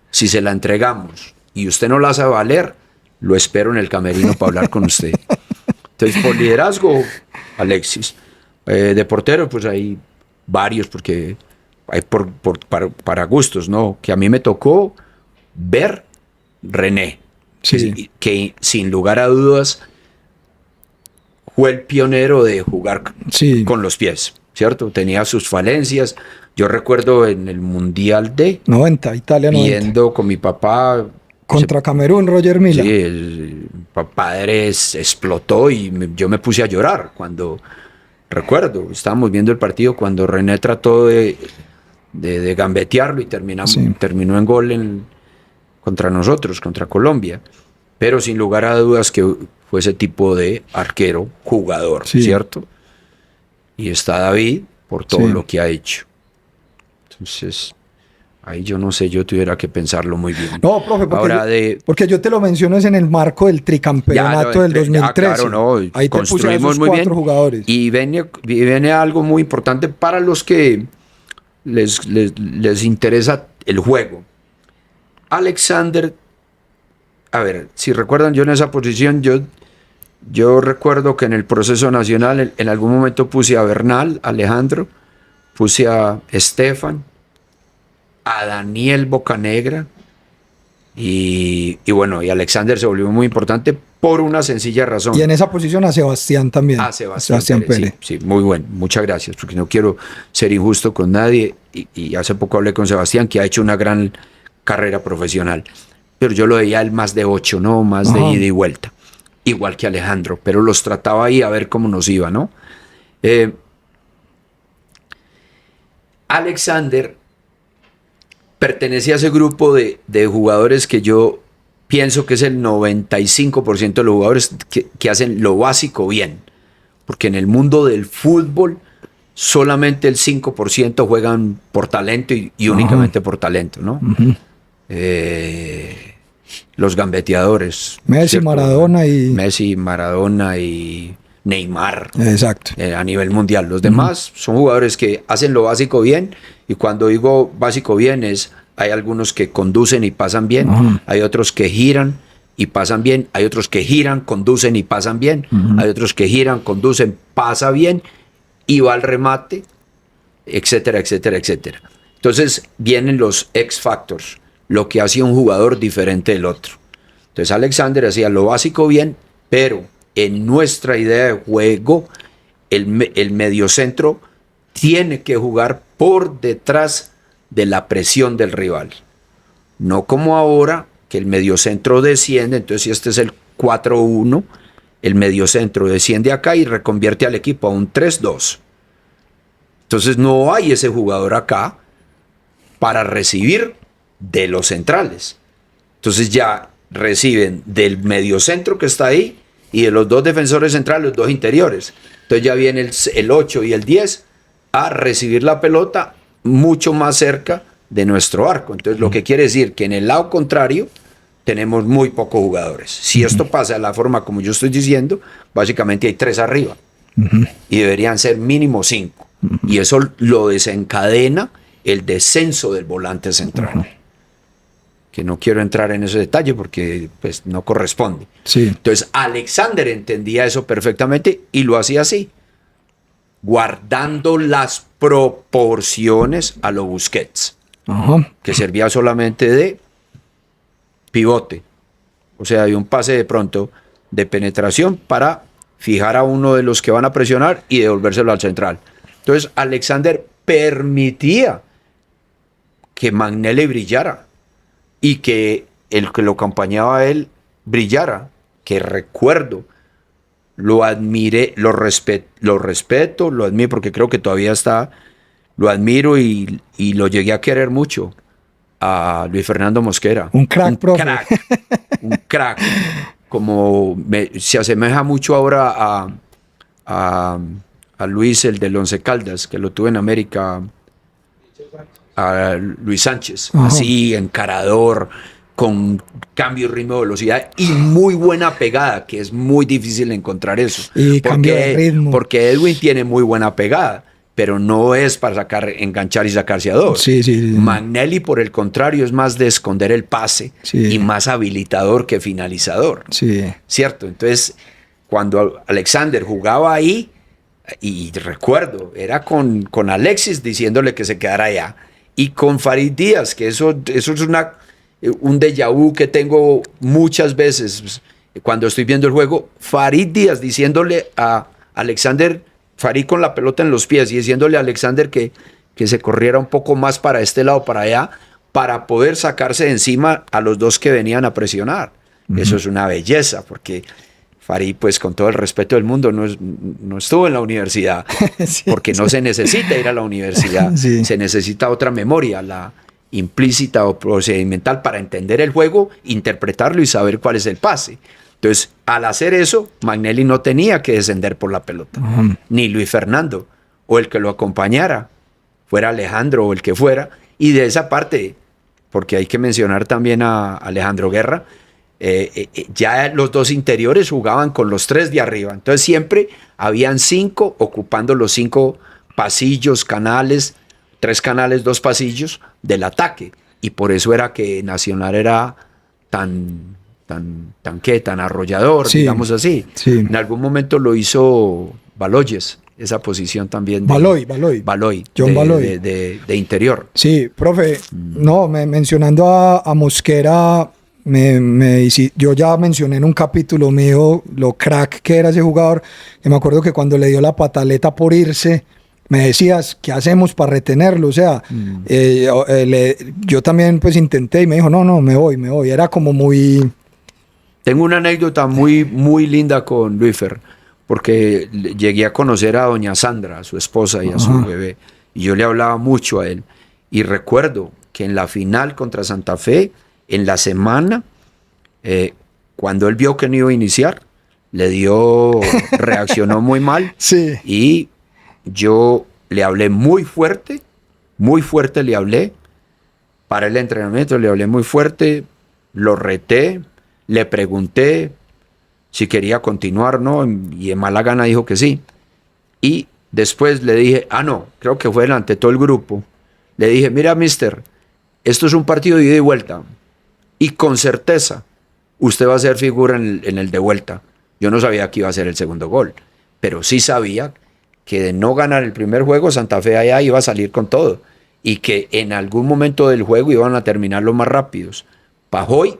si se la entregamos y usted no la hace valer, lo espero en el camerino para hablar con usted. Entonces, por liderazgo, Alexis. De portero, pues hay varios, porque hay para gustos, ¿no? Que a mí me tocó ver René, sí. que sin lugar a dudas fue el pionero de jugar con los pies, ¿cierto? Tenía sus falencias. Yo recuerdo en el Mundial de 90, Italia 90. Viendo con mi papá... Contra Camerún, Roger Mila. Sí, el padre explotó y yo me puse a llorar cuando... Recuerdo, estábamos viendo el partido cuando René trató de gambetearlo y terminó en gol contra nosotros, contra Colombia. Pero sin lugar a dudas que fue ese tipo de arquero, jugador, ¿cierto? Y está David por todo lo que ha hecho. Entonces, ahí yo no sé, yo tuviera que pensarlo muy bien. No, profe, porque yo te lo menciono es en el marco del tricampeonato del 2013. Claro, no, ahí te puse a esos muy bien. Jugadores. Y viene algo muy importante para los que les interesa el juego. Alexander, a ver, si recuerdan, yo en esa posición, yo recuerdo que en el proceso nacional en algún momento puse a Bernal, Alejandro, puse a Estefan, a Daniel Bocanegra y bueno, y Alexander se volvió muy importante por una sencilla razón. Y en esa posición a Sebastián también. A Sebastián Pérez. Sí, muy bueno, muchas gracias, porque no quiero ser injusto con nadie y hace poco hablé con Sebastián, que ha hecho una gran carrera profesional, pero yo lo veía él más de 8, ¿no? Más de ida y vuelta, igual que Alejandro, pero los trataba ahí a ver cómo nos iba, ¿no? Alexander pertenecía a ese grupo de jugadores que yo pienso que es el 95% de los jugadores que hacen lo básico bien, porque en el mundo del fútbol solamente el 5% juegan por talento y únicamente por talento, ¿no? Los gambeteadores. Messi, ¿cierto? Messi, Maradona y Neymar. Exacto. A nivel mundial. Los demás son jugadores que hacen lo básico bien, y cuando digo básico bien hay algunos que conducen y pasan bien, hay otros que giran y pasan bien, hay otros que giran, conducen y pasan bien, hay otros que giran, conducen, pasa bien y va al remate, etcétera, etcétera, etcétera. Entonces vienen los X factors, lo que hacía un jugador diferente del otro. Entonces Alexander hacía lo básico bien, pero en nuestra idea de juego, el mediocentro tiene que jugar por detrás de la presión del rival. No como ahora, que el mediocentro desciende, entonces si este es el 4-1, el mediocentro desciende acá y reconvierte al equipo a un 3-2. Entonces no hay ese jugador acá para recibir de los centrales. Entonces ya reciben del mediocentro que está ahí y de los dos defensores centrales, los dos interiores. Entonces ya viene el 8 y el 10 a recibir la pelota mucho más cerca de nuestro arco. Entonces lo que quiere decir que en el lado contrario tenemos muy pocos jugadores. Si esto pasa de la forma como yo estoy diciendo, básicamente hay 3 arriba y deberían ser mínimo 5. Y eso lo desencadena el descenso del volante central. Que no quiero entrar en ese detalle porque pues, no corresponde. Sí. Entonces Alexander entendía eso perfectamente y lo hacía así, guardando las proporciones a lo Busquets, que servía solamente de pivote, o sea, de un pase de pronto de penetración para fijar a uno de los que van a presionar y devolvérselo al central. Entonces Alexander permitía que Magnelli brillara y que el que lo acompañaba a él brillara, que recuerdo, lo admiré, lo respeto, lo admiro porque creo que todavía está, lo admiro y lo llegué a querer mucho, a Luis Fernando Mosquera. Un crack, profe. Un crack. Como se asemeja mucho ahora a Luis, el del Once Caldas, que lo tuve en América, a Luis Sánchez, así encarador, con cambio, ritmo, de velocidad y muy buena pegada, que es muy difícil encontrar eso. Y cambio de ritmo. Porque Edwin tiene muy buena pegada, pero no es para enganchar y sacarse a dos. Sí. Magnelli, por el contrario, es más de esconder el pase y más habilitador que finalizador. Sí. ¿Cierto? Entonces, cuando Alexander jugaba ahí, y recuerdo, era con Alexis diciéndole que se quedara allá, y con Farid Díaz, que eso es un déjà vu que tengo muchas veces cuando estoy viendo el juego. Farid Díaz diciéndole a Alexander, Farid con la pelota en los pies y diciéndole a Alexander que se corriera un poco más para este lado, para allá, para poder sacarse de encima a los dos que venían a presionar. Eso es una belleza, porque Farid, pues con todo el respeto del mundo, no estuvo en la universidad, porque no se necesita ir a la universidad, se necesita otra memoria, la implícita o procedimental, para entender el juego, interpretarlo y saber cuál es el pase. Entonces, al hacer eso, Magnelli no tenía que descender por la pelota, ni Luis Fernando, o el que lo acompañara, fuera Alejandro o el que fuera. Y de esa parte, porque hay que mencionar también a Alejandro Guerra, ya los dos interiores jugaban con los 3 de arriba. Entonces siempre habían 5 ocupando los 5 pasillos, canales, 3 canales, 2 pasillos del ataque. Y por eso era que Nacional era tan arrollador, digamos así. En algún momento lo hizo Baloyes. esa posición también. Baloy. John Baloy. De interior. Sí, profe, no, mencionando a Mosquera, yo ya mencioné en un capítulo mío lo crack que era ese jugador, que me acuerdo que cuando le dio la pataleta por irse, me decías, ¿qué hacemos para retenerlo? O sea, yo también pues intenté y me dijo, no, me voy. Era como muy... Tengo una anécdota muy, muy linda con Luífer, porque llegué a conocer a doña Sandra, a su esposa y a su bebé, y yo le hablaba mucho a él. Y recuerdo que en la final contra Santa Fe, en la semana, cuando él vio que no iba a iniciar, reaccionó muy mal. Sí. Y yo le hablé muy fuerte le hablé, para el entrenamiento le hablé muy fuerte, lo reté, le pregunté si quería continuar, ¿no? Y en mala gana dijo que sí. Y después le dije, no, creo que fue delante de todo el grupo, le dije, mira, mister, esto es un partido de ida y vuelta, y con certeza usted va a ser figura en el de vuelta. Yo no sabía que iba a ser el segundo gol, pero sí sabía que de no ganar el primer juego, Santa Fe allá iba a salir con todo, y que en algún momento del juego iban a terminar los más rápidos. Pajoy,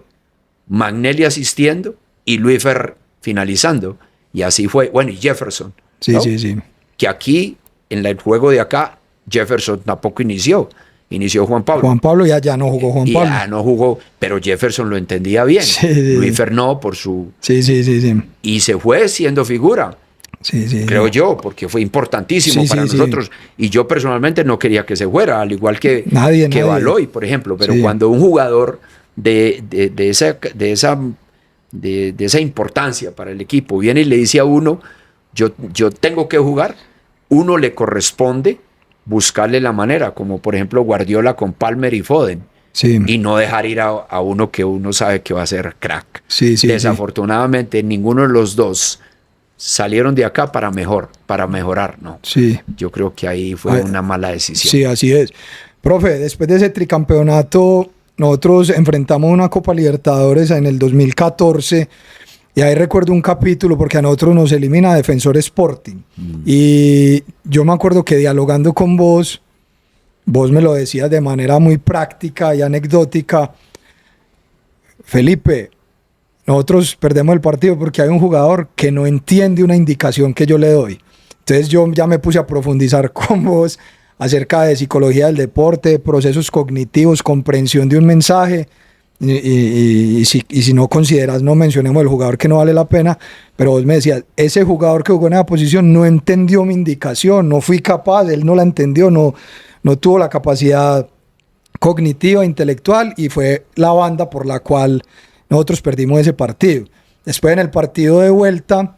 Magnelli asistiendo y Luífer finalizando. Y así fue. Bueno, y Jefferson. Sí, ¿no? sí. Que aquí, en el juego de acá, Jefferson tampoco inició. Inició Juan Pablo. Juan Pablo ya no jugó Juan Pablo. Ya no jugó, pero Jefferson lo entendía bien. Sí. Luífer no, por su... Sí. Y se fue siendo figura. Sí. Creo yo, porque fue importantísimo para nosotros. Y yo personalmente no quería que se fuera, al igual que Baloy, por ejemplo. Pero cuando un jugador de esa importancia para el equipo viene y le dice a uno, yo tengo que jugar, uno le corresponde buscarle la manera, como por ejemplo Guardiola con Palmer y Foden. Sí. Y no dejar ir a uno que uno sabe que va a ser crack. Sí. Desafortunadamente, ninguno de los dos salieron de acá para mejorar, ¿no? Sí. Yo creo que ahí fue una mala decisión. Sí, así es. Profe, después de ese tricampeonato, nosotros enfrentamos una Copa Libertadores en el 2014 y ahí recuerdo un capítulo porque a nosotros nos elimina Defensor Sporting. Y yo me acuerdo que dialogando con vos me lo decías de manera muy práctica y anecdótica. Felipe, nosotros perdemos el partido porque hay un jugador que no entiende una indicación que yo le doy. Entonces yo ya me puse a profundizar con vos acerca de psicología del deporte, procesos cognitivos, comprensión de un mensaje. Y si no consideras, no mencionemos el jugador que no vale la pena, pero vos me decías, ese jugador que jugó en esa posición no entendió mi indicación, no fui capaz, él no la entendió, no tuvo la capacidad cognitiva, intelectual, y fue la banda por la cual nosotros perdimos ese partido. Después en el partido de vuelta,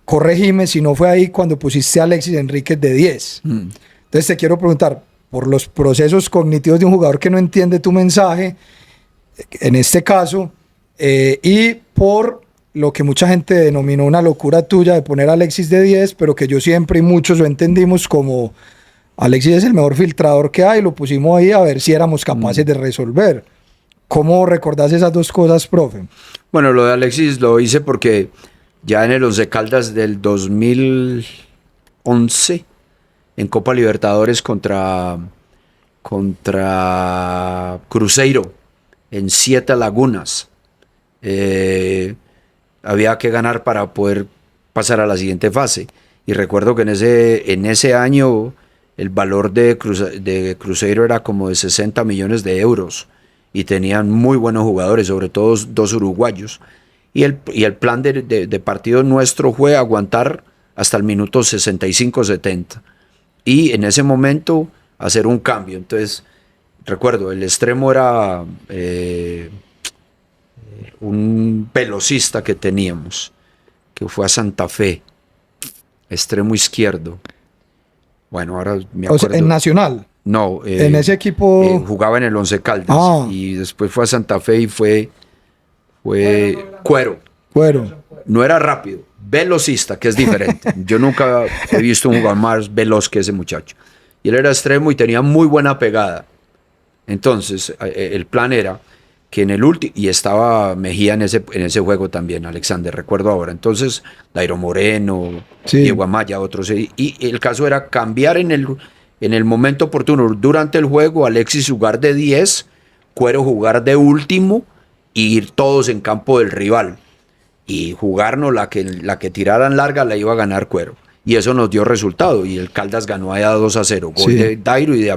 corregime si no fue ahí cuando pusiste a Alexis Enríquez de 10. Entonces te quiero preguntar, por los procesos cognitivos de un jugador que no entiende tu mensaje, en este caso, y por lo que mucha gente denominó una locura tuya de poner a Alexis de 10, pero que yo siempre y muchos lo entendimos como Alexis es el mejor filtrador que hay, lo pusimos ahí a ver si éramos capaces de resolver. ¿Cómo recordás esas dos cosas, profe? Bueno, lo de Alexis lo hice porque ya en el Once Caldas del 2011, en Copa Libertadores contra Cruzeiro, en 7 Lagunas, había que ganar para poder pasar a la siguiente fase. Y recuerdo que en ese año el valor de Cruzeiro era como de 60 millones de euros y tenían muy buenos jugadores, sobre todo 2 uruguayos. Y el plan de partido nuestro fue aguantar hasta el minuto 65-70. Y en ese momento hacer un cambio. Entonces, recuerdo, el extremo era un velocista que teníamos, que fue a Santa Fe, extremo izquierdo. Bueno, ahora me acuerdo. O sea, en Nacional. No. En ese equipo. Jugaba en el Once Caldas. Y después fue a Santa Fe y fue Cuero. No era rápido, velocista, que es diferente. Yo nunca he visto un jugador más veloz que ese muchacho. Y él era extremo y tenía muy buena pegada. Entonces, el plan era que en el último, y estaba Mejía en ese juego también, Alexander, recuerdo ahora. Entonces, Dairo Moreno, Sí. Diego Amaya, otros. Y el caso era cambiar en el momento oportuno. Durante el juego, Alexis jugar de 10, Cuero jugar de último y ir todos en campo del rival. Y jugarnos la que tiraran larga la iba a ganar Cuero. Y eso nos dio resultado. Y el Caldas ganó allá 2-0. Gol Sí. de Dairo y de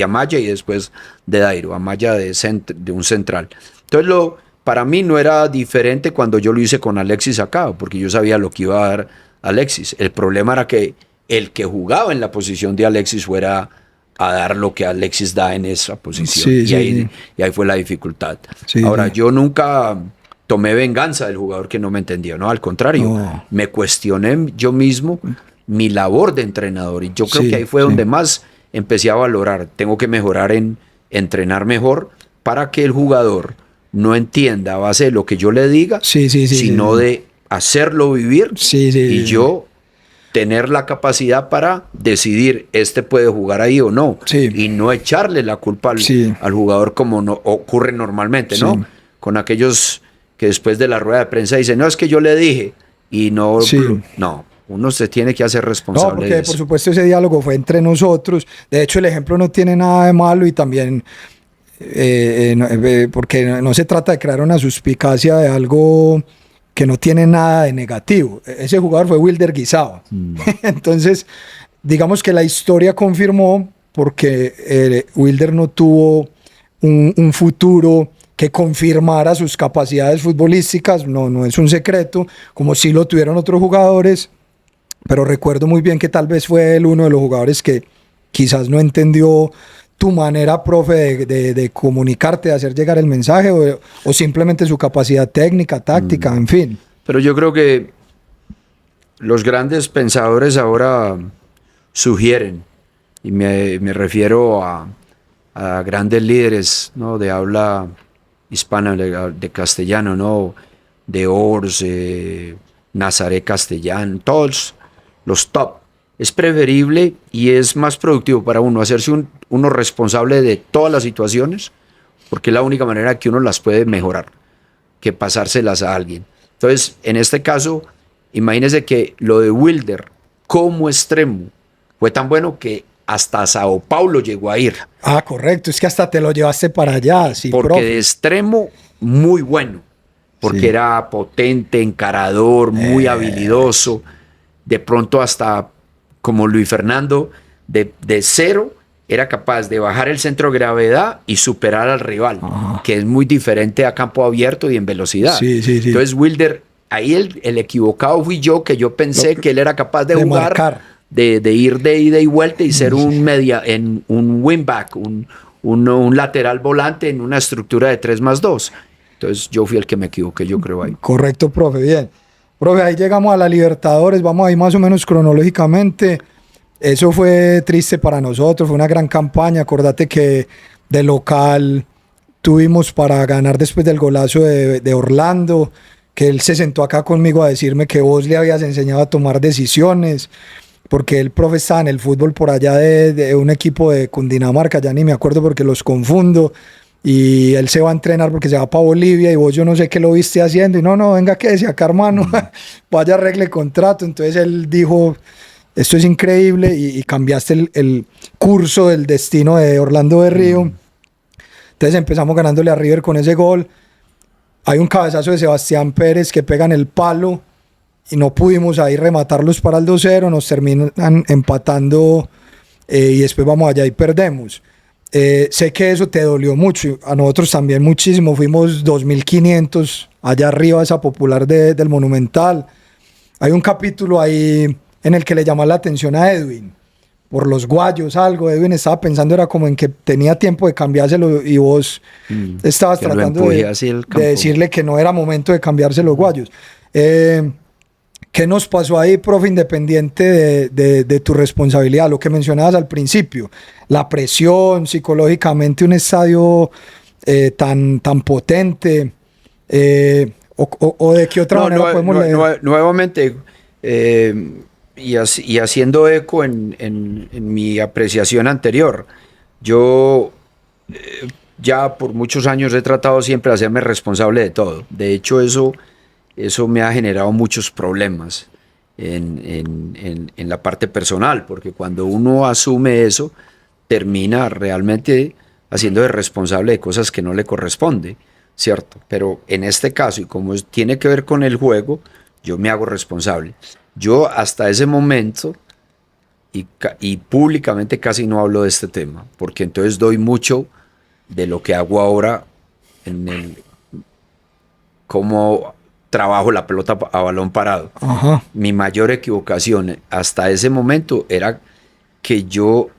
Amaya y después de Dairo. Amaya de un central. Entonces, para mí no era diferente cuando yo lo hice con Alexis acá, porque yo sabía lo que iba a dar Alexis. El problema era que el que jugaba en la posición de Alexis fuera a dar lo que Alexis da en esa posición. Sí, y, sí, ahí, sí. y ahí fue la dificultad. Sí, Ahora, sí. yo nunca tomé venganza del jugador que no me entendió, no, al contrario, No. me cuestioné yo mismo mi labor de entrenador y yo creo Sí, que ahí fue sí. donde más empecé a valorar, tengo que mejorar en entrenar mejor para que el jugador no entienda a base de lo que yo le diga, Sí, sí, sí, sino sí. de hacerlo vivir Sí, sí, y sí. yo tener la capacidad para decidir este puede jugar ahí o no, Sí. y no echarle la culpa Sí. al jugador como no, ocurre normalmente, Sí. ¿no? Con aquellos que después de la rueda de prensa dicen, no, es que yo le dije, y no, Sí. no, uno se tiene que hacer No, responsable porque de por eso. supuesto ese diálogo fue entre nosotros. De hecho, el ejemplo no tiene nada de malo y también porque no se trata de crear una suspicacia de algo que no tiene nada de negativo. Ese jugador fue Wilder Guisao. Entonces, digamos que la historia confirmó porque Wilder no tuvo un futuro que confirmara sus capacidades futbolísticas, no es un secreto, como sí lo tuvieron otros jugadores, pero recuerdo muy bien que tal vez fue él uno de los jugadores que quizás no entendió tu manera, profe, de comunicarte, de hacer llegar el mensaje, o simplemente su capacidad técnica, táctica, en fin. Pero yo creo que los grandes pensadores ahora sugieren, y me refiero a grandes líderes, ¿no?, de habla hispana, de castellano, ¿no?, de Ors, Nazaré Castellán, todos los top. Es preferible y es más productivo para uno hacerse uno responsable de todas las situaciones, porque es la única manera que uno las puede mejorar, que pasárselas a alguien. Entonces, en este caso, imagínense que lo de Wilder como extremo fue tan bueno que hasta Sao Paulo llegó a ir. Ah, correcto, es que hasta te lo llevaste para allá, sí, Porque profe. de extremo, muy bueno. Porque Sí. era potente, encarador, muy habilidoso. De pronto hasta, como Luis Fernando, de cero, era capaz de bajar el centro de gravedad y superar al rival, que es muy diferente a campo abierto y en velocidad. Sí, sí, sí. Entonces Wilder, ahí el equivocado fui yo, que yo pensé que él era capaz de jugar, marcar. de ir de ida y vuelta y ser un wingback, un lateral volante en una estructura de 3+2. Entonces yo fui el que me equivoqué, yo creo ahí. Correcto, profe, bien. Profe, ahí llegamos a la Libertadores, vamos ahí más o menos cronológicamente. Eso fue triste para nosotros, fue una gran campaña. Acordate que de local tuvimos para ganar después del golazo de Orlando, que él se sentó acá conmigo a decirme que vos le habías enseñado a tomar decisiones, porque el profe estaba en el fútbol por allá de un equipo de Cundinamarca, ya ni me acuerdo porque los confundo, y él se va a entrenar porque se va para Bolivia y vos yo no sé qué lo viste haciendo, y no, venga, quédese acá, hermano, vaya, arregle contrato. Entonces él dijo, esto es increíble, y cambiaste el curso del destino de Orlando de Río. Entonces empezamos ganándole a River con ese gol. Hay un cabezazo de Sebastián Pérez que pega en el palo y no pudimos ahí rematarlos para el 2-0, nos terminan empatando y después vamos allá y perdemos. Sé que eso te dolió mucho, a nosotros también muchísimo, fuimos 2.500 allá arriba, esa popular del Monumental. Hay un capítulo ahí en el que le llama la atención a Edwin por los guayos, algo. Edwin estaba pensando, era como en que tenía tiempo de cambiárselo y vos estabas que lo tratando empuje hacia el campo. de decirle que no era momento de cambiarse los guayos. ¿Qué nos pasó ahí, profe, independiente de tu responsabilidad? Lo que mencionabas al principio, la presión, psicológicamente un estadio tan potente, o de qué otra manera podemos leer. Nuevamente, y haciendo eco en mi apreciación anterior, yo ya por muchos años he tratado siempre de hacerme responsable de todo. De hecho, eso me ha generado muchos problemas en la parte personal, porque cuando uno asume eso, termina realmente haciendo responsable de cosas que no le corresponde, ¿cierto? Pero en este caso, y como tiene que ver con el juego, yo me hago responsable. Yo hasta ese momento, y públicamente casi no hablo de este tema, porque entonces doy mucho de lo que hago ahora en el cómo trabajo la pelota a balón parado. Ajá. Mi mayor equivocación hasta ese momento era que yo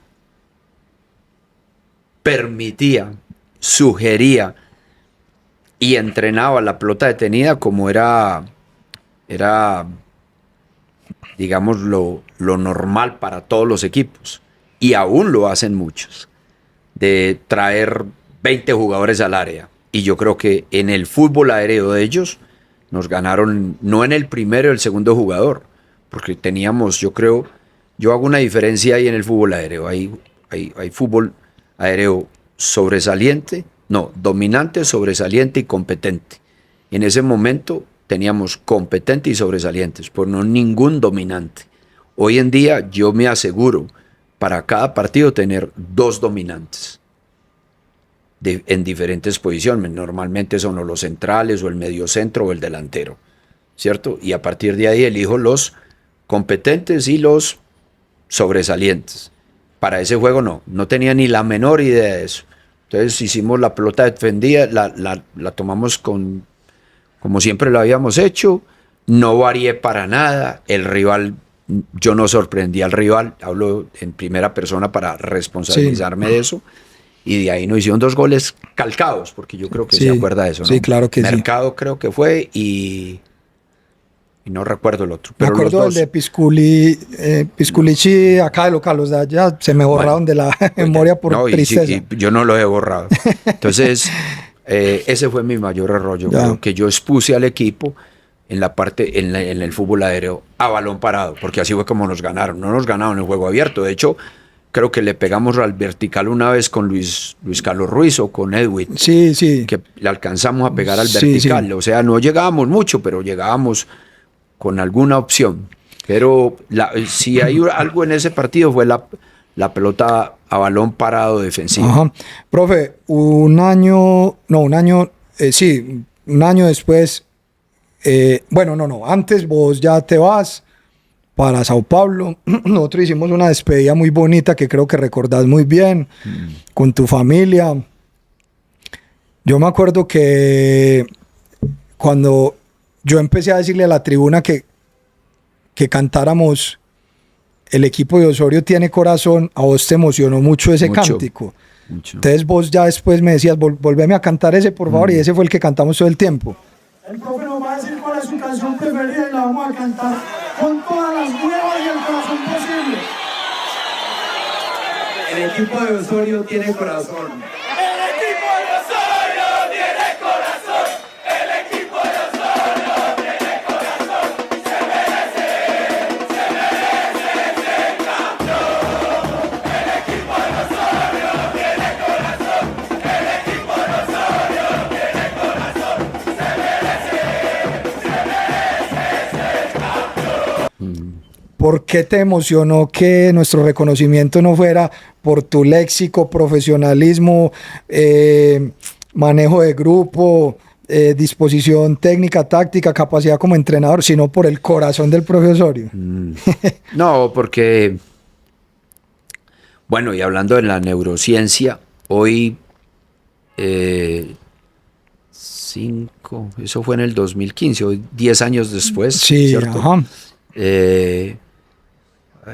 permitía, sugería y entrenaba la pelota detenida como era digamos, lo normal para todos los equipos. Y aún lo hacen muchos, de traer 20 jugadores al área. Y yo creo que en el fútbol aéreo de ellos nos ganaron, no en el primero y el segundo jugador, porque teníamos, yo hago una diferencia ahí en el fútbol aéreo. Hay fútbol aéreo sobresaliente, no, dominante, sobresaliente y competente. En ese momento teníamos competente y sobresalientes, pero no ningún dominante. Hoy en día yo me aseguro para cada partido tener 2 dominantes en diferentes posiciones. Normalmente son o los centrales o el mediocentro o el delantero, ¿cierto? Y a partir de ahí elijo los competentes y los sobresalientes. Para ese juego no tenía ni la menor idea de eso. Entonces hicimos la pelota defendida, la tomamos como siempre lo habíamos hecho, no varié para nada, el rival, yo no sorprendí al rival, hablo en primera persona para responsabilizarme de eso, y de ahí nos hicieron 2 goles calcados, porque yo creo que se acuerda de eso, ¿no? Sí, claro que Mercado creo que fue, y no recuerdo el otro. Me Pero acuerdo del de Pisculichi acá de local, los de allá se me borraron de la memoria por tristeza. Y yo no lo he borrado. Entonces, ese fue mi mayor error. Yo creo que yo expuse al equipo en la parte, en el fútbol aéreo a balón parado, porque así fue como nos ganaron. No nos ganaron en el juego abierto. De hecho, creo que le pegamos al vertical una vez con Luis Carlos Ruiz o con Edwin. Sí. Que le alcanzamos a pegar al vertical. O sea, no llegábamos mucho, pero llegábamos con alguna opción. Pero si hay algo en ese partido fue la pelota a balón parado defensivo. Ajá. Profe, un año después, antes vos ya te vas para Sao Paulo. Nosotros hicimos una despedida muy bonita que creo que recordás muy bien, con tu familia. Yo me acuerdo que cuando yo empecé a decirle a la tribuna que cantáramos El equipo de Osorio tiene corazón, a vos te emocionó mucho ese cántico. Mucho. Entonces vos ya después me decías, volveme a cantar ese, por favor, y ese fue el que cantamos todo el tiempo. El profe nos va a decir cuál es su canción preferida y la vamos a cantar con todas las huevas y el corazón posible. El equipo de Osorio tiene corazón. ¿Por qué te emocionó que nuestro reconocimiento no fuera por tu léxico, profesionalismo, manejo de grupo, disposición técnica, táctica, capacidad como entrenador, sino por el corazón del profe Osorio? No, porque, bueno, y hablando de la neurociencia, hoy, eso fue en el 2015, hoy 10 años después, sí, ¿cierto? Ajá.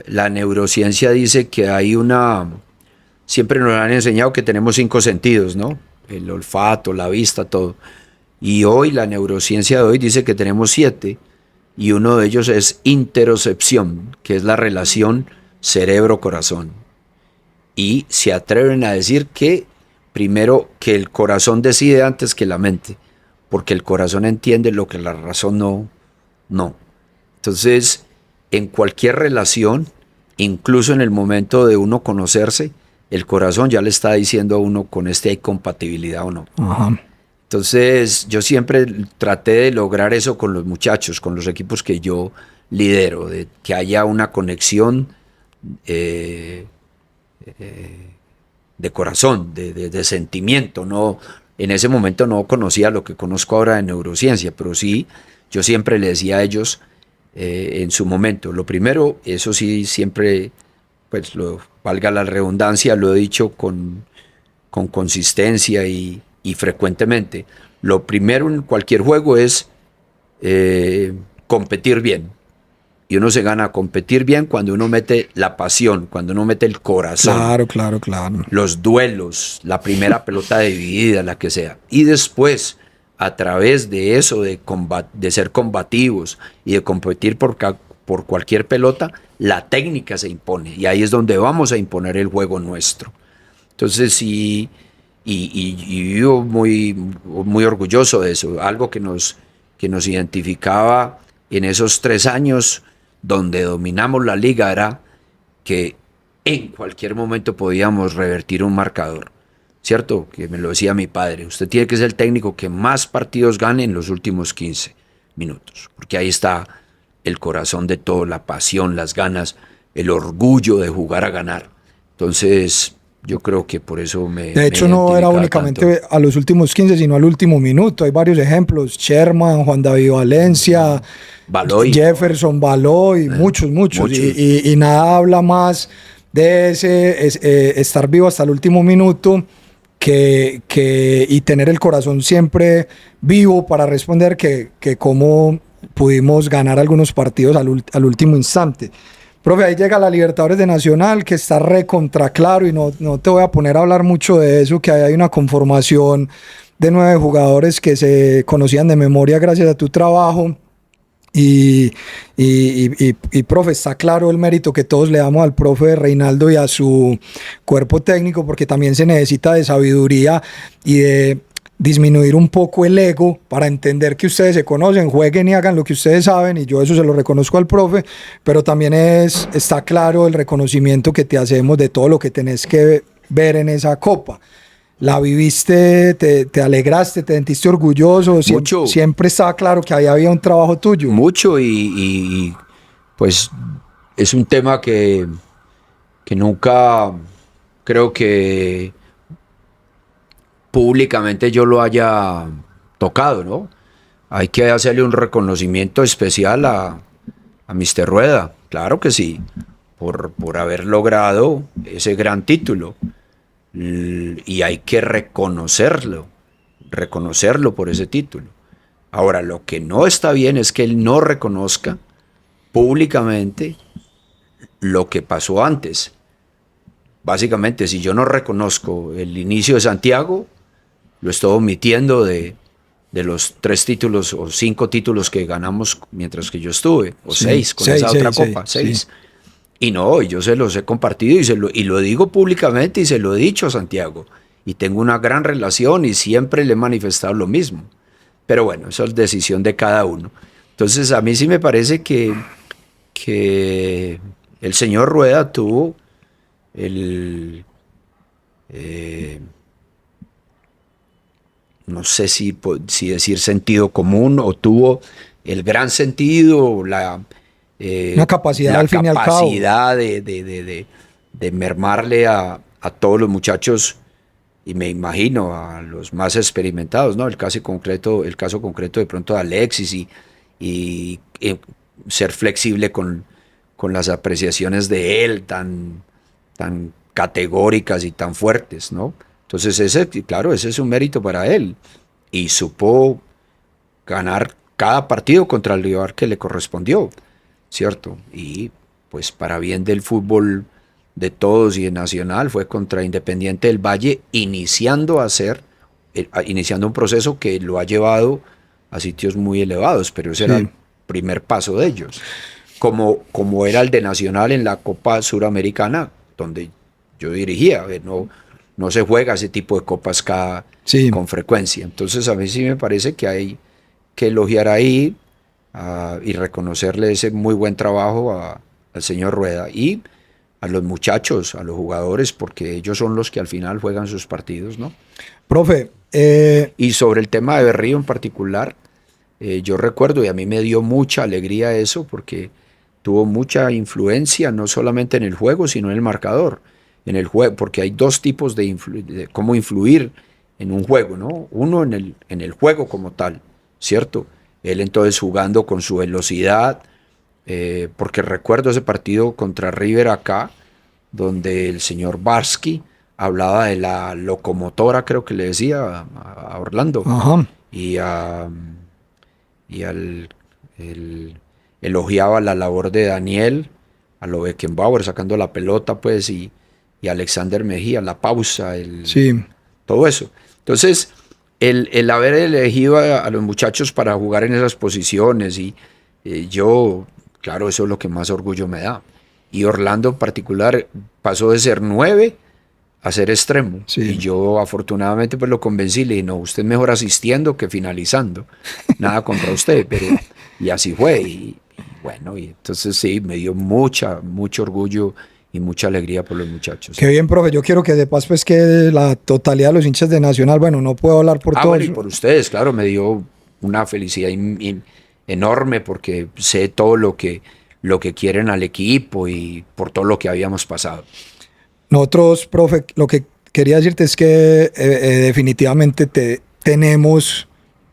La neurociencia dice que hay siempre nos han enseñado que tenemos 5 sentidos, ¿no? El olfato, la vista, todo. Y hoy la neurociencia de hoy dice que tenemos 7, y uno de ellos es interocepción, que es la relación cerebro-corazón. Y se atreven a decir que primero que el corazón decide antes que la mente, porque el corazón entiende lo que la razón no. Entonces, en cualquier relación, incluso en el momento de uno conocerse, el corazón ya le está diciendo a uno con hay compatibilidad o no. Ajá. Entonces yo siempre traté de lograr eso con los muchachos, con los equipos que yo lidero, de que haya una conexión de corazón, de sentimiento. No, en ese momento no conocía lo que conozco ahora de neurociencia, pero sí, yo siempre le decía a ellos en su momento, lo primero, eso sí, siempre, pues valga la redundancia, lo he dicho con consistencia y frecuentemente. Lo primero en cualquier juego es competir bien. Y uno se gana a competir bien cuando uno mete la pasión, cuando uno mete el corazón. Claro. Los duelos, la primera pelota dividida, la que sea. Y después, a través de eso, de ser combativos y de competir por cualquier pelota, la técnica se impone. Y ahí es donde vamos a imponer el juego nuestro. Entonces, sí, y yo muy orgulloso de eso. Algo que nos identificaba en esos 3 años donde dominamos la liga era que en cualquier momento podíamos revertir un marcador, ¿cierto? Que me lo decía mi padre, usted tiene que ser el técnico que más partidos gane en los últimos 15 minutos, porque ahí está el corazón de todo, la pasión, las ganas, el orgullo de jugar a ganar. Entonces yo creo que por eso de hecho no era únicamente tanto a los últimos 15, sino al último minuto. Hay varios ejemplos: Sherman, Juan David Valencia, Baloy, Jefferson, Baloy, muchos. Y nada habla más de ese estar vivo hasta el último minuto y tener el corazón siempre vivo para responder que cómo pudimos ganar algunos partidos al último instante. Profe, ahí llega la Libertadores de Nacional, que está recontra claro, y no te voy a poner a hablar mucho de eso, que ahí hay una conformación de 9 jugadores que se conocían de memoria gracias a tu trabajo. Y profe, está claro el mérito que todos le damos al profe Reinaldo y a su cuerpo técnico, porque también se necesita de sabiduría y de disminuir un poco el ego para entender que ustedes se conocen, jueguen y hagan lo que ustedes saben, y yo eso se lo reconozco al profe, pero también está claro el reconocimiento que te hacemos de todo lo que tenés que ver en esa copa. ¿La viviste, te alegraste, te sentiste orgulloso? Mucho. Siempre estaba claro que ahí había un trabajo tuyo. Mucho, y pues es un tema que nunca creo que públicamente yo lo haya tocado, ¿no? Hay que hacerle un reconocimiento especial a Mr. Rueda, claro que sí, por haber logrado ese gran título. Y hay que reconocerlo por ese título. Ahora, lo que no está bien es que él no reconozca públicamente lo que pasó antes. Básicamente, si yo no reconozco el inicio de Santiago, lo estoy omitiendo de los 3 títulos o 5 títulos que ganamos mientras que yo estuve, o 6 con esa otra copa, 6. Y no, yo se los he compartido y lo digo públicamente y se lo he dicho a Santiago. Y tengo una gran relación y siempre le he manifestado lo mismo. Pero bueno, eso es decisión de cada uno. Entonces a mí sí me parece que el señor Rueda tuvo no sé si decir sentido común, o tuvo el gran sentido, una capacidad al fin y al cabo. Capacidad de mermarle a todos los muchachos, y me imagino a los más experimentados, ¿no? El caso concreto de pronto de Alexis, y ser flexible con las apreciaciones de él tan categóricas y tan fuertes, ¿no? Entonces ese es un mérito para él, y supo ganar cada partido contra el rival que le correspondió, ¿cierto? Y pues para bien del fútbol de todos y de Nacional, fue contra Independiente del Valle, iniciando un proceso que lo ha llevado a sitios muy elevados, pero ese era el primer paso de ellos, como era el de Nacional en la Copa Suramericana, donde yo dirigía. No se juega ese tipo de copas con frecuencia. Entonces a mí sí me parece que hay que elogiar ahí y reconocerle ese muy buen trabajo al señor Rueda. Y a los muchachos, a los jugadores, porque ellos son los que al final juegan sus partidos, ¿no? Profe, Y sobre el tema de Berrío en particular, yo recuerdo, y a mí me dio mucha alegría eso, porque tuvo mucha influencia, no solamente en el juego, sino en el marcador. En el juego, porque hay dos tipos de cómo influir en un juego, ¿no? Uno en el juego como tal, ¿cierto? Él entonces jugando con su velocidad, porque recuerdo ese partido contra River acá, donde el señor Barsky hablaba de la locomotora, creo que le decía a Orlando, ajá. y elogiaba la labor de Daniel, a lo Beckenbauer sacando la pelota, pues, y Alexander Mejía, la pausa, Sí. todo eso. Entonces, el haber elegido a los muchachos para jugar en esas posiciones, y yo, claro, eso es lo que más orgullo me da. Y Orlando en particular pasó de ser 9 a ser extremo. Sí. Y yo afortunadamente pues lo convencí, le dije, no, usted es mejor asistiendo que finalizando. Nada contra usted, pero y así fue. Y bueno, y entonces sí, me dio mucho orgullo y mucha alegría por los muchachos. Qué bien, profe. Yo quiero que sepas pues que la totalidad de los hinchas de Nacional, bueno, no puedo hablar por todos. Bueno, y por ustedes, claro, me dio una felicidad enorme porque sé todo lo que quieren al equipo y por todo lo que habíamos pasado. Nosotros, profe, lo que quería decirte es que definitivamente tenemos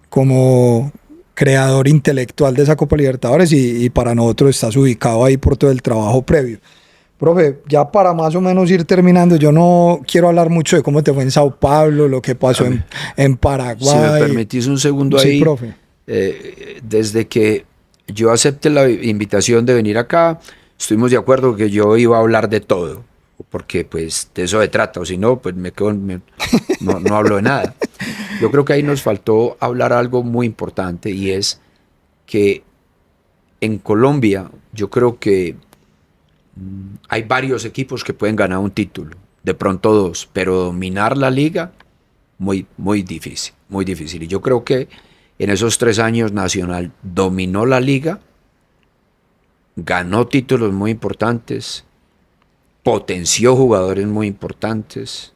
como creador intelectual de esa Copa Libertadores y para nosotros estás ubicado ahí por todo el trabajo previo. Profe, ya para más o menos ir terminando, yo no quiero hablar mucho de cómo te fue en Sao Paulo, lo que pasó en Paraguay. Si me permitís un segundo Sí, ahí, profe. Desde que yo acepté la invitación de venir acá, estuvimos de acuerdo que yo iba a hablar de todo, porque pues de eso se trata, o si no, pues no hablo de nada. Yo creo que ahí nos faltó hablar algo muy importante, y es que en Colombia yo creo que hay varios equipos que pueden ganar un título, de pronto 2, pero dominar la liga, muy difícil, muy difícil. Y yo creo que en esos 3 años Nacional dominó la liga, ganó títulos muy importantes, potenció jugadores muy importantes,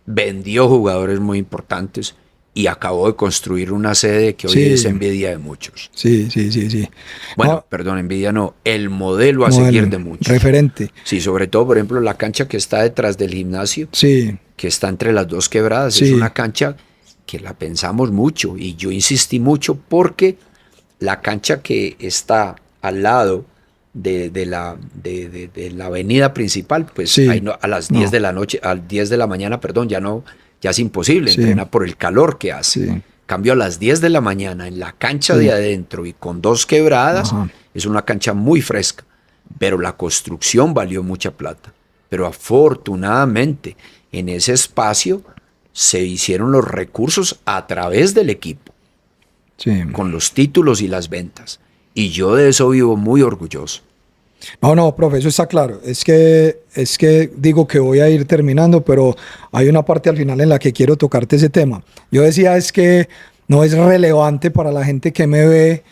vendió jugadores muy importantes y acabó de construir una sede que hoy Sí. es envidia de muchos. Sí. Bueno, No, perdón, envidia no, el modelo a modelo, seguir de muchos. referente. Sí, sobre todo, por ejemplo, la cancha que está detrás del gimnasio, Sí, que está entre las dos quebradas, Sí. es una cancha que la pensamos mucho, y yo insistí mucho porque la cancha que está al lado de la avenida principal, pues Sí. ahí a las 10 No. de la noche, a las 10 de la mañana, perdón, ya es imposible Sí. entrenar por el calor que hace. Sí. Cambio a las 10 de la mañana en la cancha Sí. de adentro y con 2 quebradas, Ajá. es una cancha muy fresca, pero la construcción valió mucha plata. Pero afortunadamente en ese espacio se hicieron los recursos a través del equipo, sí. con los títulos y las ventas. Y yo de eso vivo muy orgulloso. No, profe, eso está claro. Es que digo que voy a ir terminando, pero hay una parte al final en la que quiero tocarte ese tema. Yo decía es que no es relevante para la gente que me ve